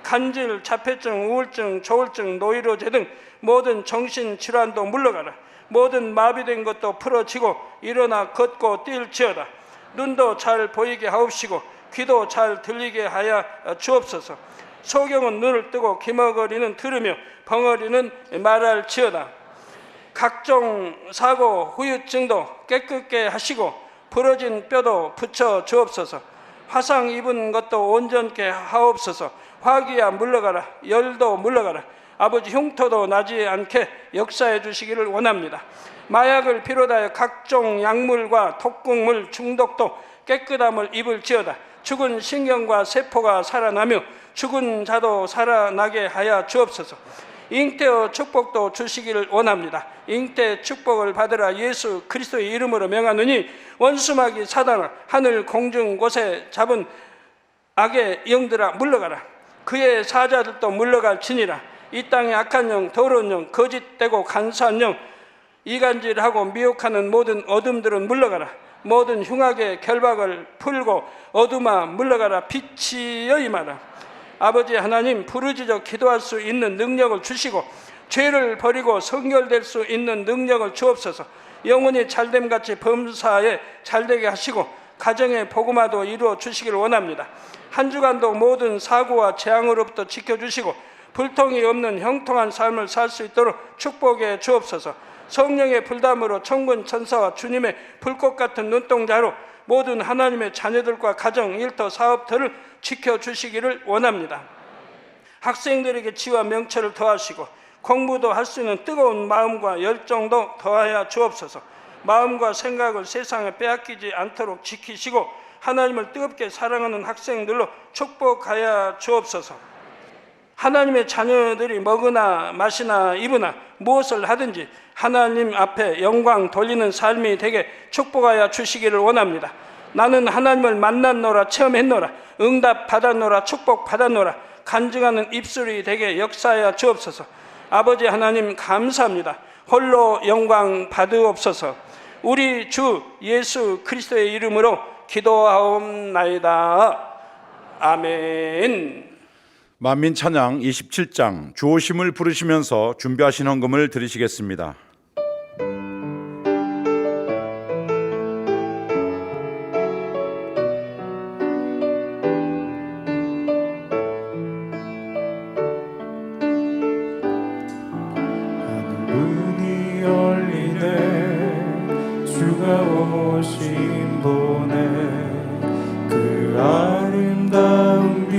간질, 자폐증, 우울증, 조울증, 노이로제 등 모든 정신질환도 물러가라. 모든 마비된 것도 풀어지고 일어나 걷고 뛸지어다. 눈도 잘 보이게 하옵시고 귀도 잘 들리게 하여 주옵소서. 소경은 눈을 뜨고 기머거리는 들으며 벙어리는 말할지어다. 각종 사고, 후유증도 깨끗게 하시고 부러진 뼈도 붙여 주옵소서. 화상 입은 것도 온전케 하옵소서. 화기야 물러가라. 열도 물러가라. 아버지 흉터도 나지 않게 역사해 주시기를 원합니다. 마약을 비롯하여 각종 약물과 독극물 중독도 깨끗함을 입을지어다. 죽은 신경과 세포가 살아나며 죽은 자도 살아나게 하여 주옵소서. 잉태의 축복도 주시기를 원합니다. 잉태 축복을 받으라. 예수 그리스도의 이름으로 명하노니 원수마귀 사단아 하늘 공중 곳에 잡은 악의 영들아 물러가라. 그의 사자들도 물러갈지니라. 이 땅의 악한 영, 더러운 영, 거짓되고 간사한 영, 이간질하고 미혹하는 모든 어둠들은 물러가라. 모든 흉악의 결박을 풀고 어둠아 물러가라. 빛이 임하라. 아버지 하나님, 부르짖어 기도할 수 있는 능력을 주시고 죄를 버리고 성결될 수 있는 능력을 주옵소서. 영혼이 잘됨같이 범사에 잘되게 하시고 가정의 복음화도 이루어 주시기를 원합니다. 한 주간도 모든 사고와 재앙으로부터 지켜주시고 불통이 없는 형통한 삶을 살 수 있도록 축복해 주옵소서. 성령의 불담으로 천군 천사와 주님의 불꽃 같은 눈동자로 모든 하나님의 자녀들과 가정, 일터, 사업터를 지켜주시기를 원합니다. 학생들에게 지와 명철을 더하시고 공부도 할 수 있는 뜨거운 마음과 열정도 더하여 주옵소서. 마음과 생각을 세상에 빼앗기지 않도록 지키시고 하나님을 뜨겁게 사랑하는 학생들로 축복하여 주옵소서. 하나님의 자녀들이 먹으나 마시나 입으나 무엇을 하든지 하나님 앞에 영광 돌리는 삶이 되게 축복하여 주시기를 원합니다. 나는 하나님을 만났노라, 체험했노라, 응답 받았노라, 축복 받았노라, 간증하는 입술이 되게 역사하여 주옵소서. 아버지 하나님 감사합니다. 홀로 영광 받으옵소서. 우리 주 예수 그리스도의 이름으로 기도하옵나이다. 아멘. 만민 찬양 27장 주오심을 부르시면서 준비하신 헌금을 드리시겠습니다. 문이 열리네 주가 오신 보네 그 아름다운 빛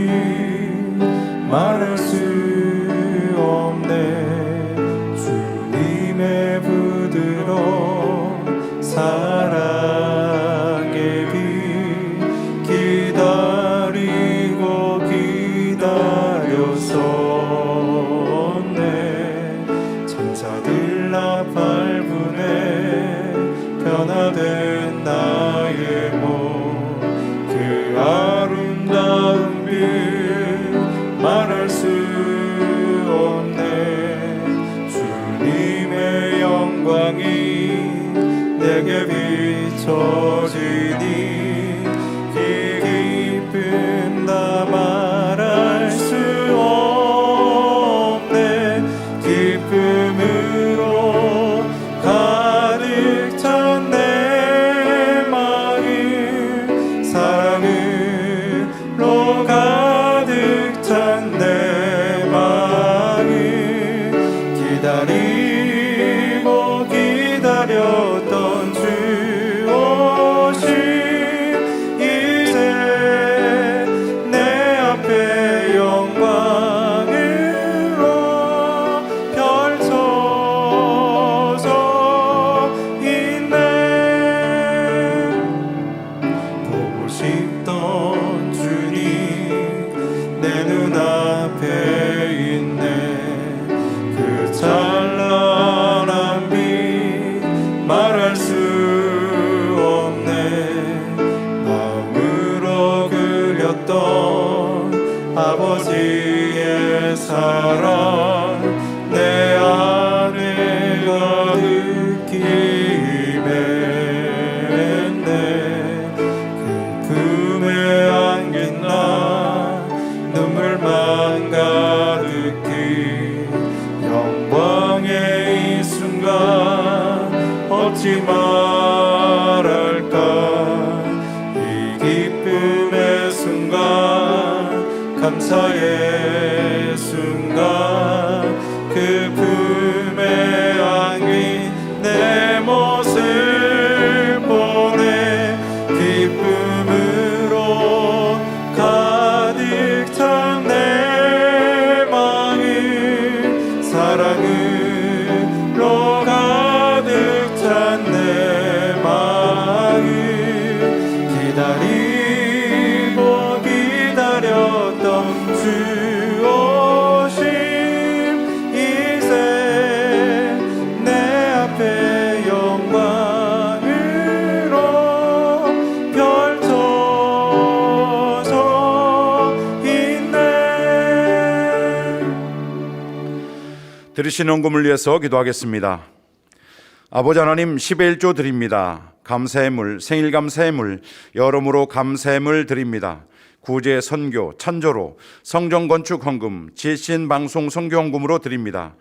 말할 수 없네 주님의 부드러운 사랑의 빛 기다리고 기다렸었네 천사들 앞 밟으네 변화된 나의 몸 그 아름다운 빛 말할 수 없네 주님의 영광이 내게 비춰지니 그 기쁨 다 말할 수 없네 기쁨으로 가득 찬 내 마음 사랑으로 가득 찬 내 마음 기다리고 기다렸던 주 오심 이제 내 앞에 영광으로 펼쳐져 있네 보고 싶던 주님 내 눈앞에 있네 그 찬란한 빛 말할 수 없네 마음으로 그렸던 아버지의 사랑 내 안에 가득히 임했네 그 품에 안긴 나 눈물만 가득히 영광의 이 순간 어찌 말할까 이 기쁨의 순간 감사의 순간 그 품에 안긴 내 모습 보내 기쁨으로 가득 찬 내 마음 사랑으로 가득 찬 내 마음 기다리고 기다렸던 주 오심 이제 내 앞에 영광으로 펼쳐져 있네. 드리신 헌금을 위해서 기도하겠습니다. 아버지 하나님 10의 1조 드립니다. 감사의 물, 생일 감사의 물, 여러모로 감사의 물 드립니다. 구제 선교, 찬조로, 성전 건축 헌금, 지신 방송 선교 헌금으로 드립니다.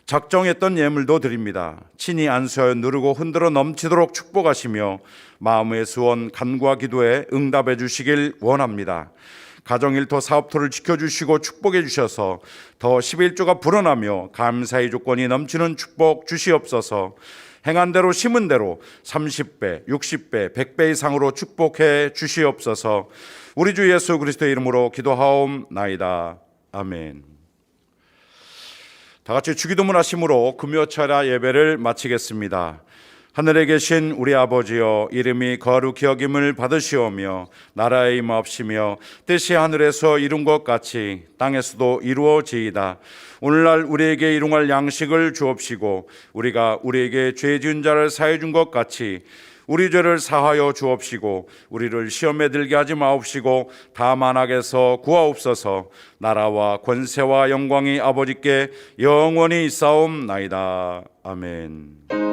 작정했던 예물도 드립니다. 친히 안수하여 누르고 흔들어 넘치도록 축복하시며 마음의 소원, 간구와 기도에 응답해 주시길 원합니다. 가정일터, 사업터를 지켜주시고 축복해 주셔서 더 11조가 불어나며 감사의 조건이 넘치는 축복 주시옵소서. 행한 대로 심은 대로 30배, 60배, 100배 이상으로 축복해 주시옵소서. 우리 주 예수 그리스도의 이름으로 기도하옵나이다. 아멘. 다 같이 주기도문 하심으로 금요철야 예배를 마치겠습니다. 하늘에 계신 우리 아버지여, 이름이 거룩히 여김을 받으시오며 나라의 임하옵시며 뜻이 하늘에서 이룬 것 같이 땅에서도 이루어지이다. 오늘날 우리에게 일용할 양식을 주옵시고 우리가 우리에게 죄 지은 자를 사해 준 것 같이 우리 죄를 사하여 주옵시고 우리를 시험에 들게 하지 마옵시고 다만 악에서 구하옵소서. 나라와 권세와 영광이 아버지께 영원히 있사옵나이다. 아멘.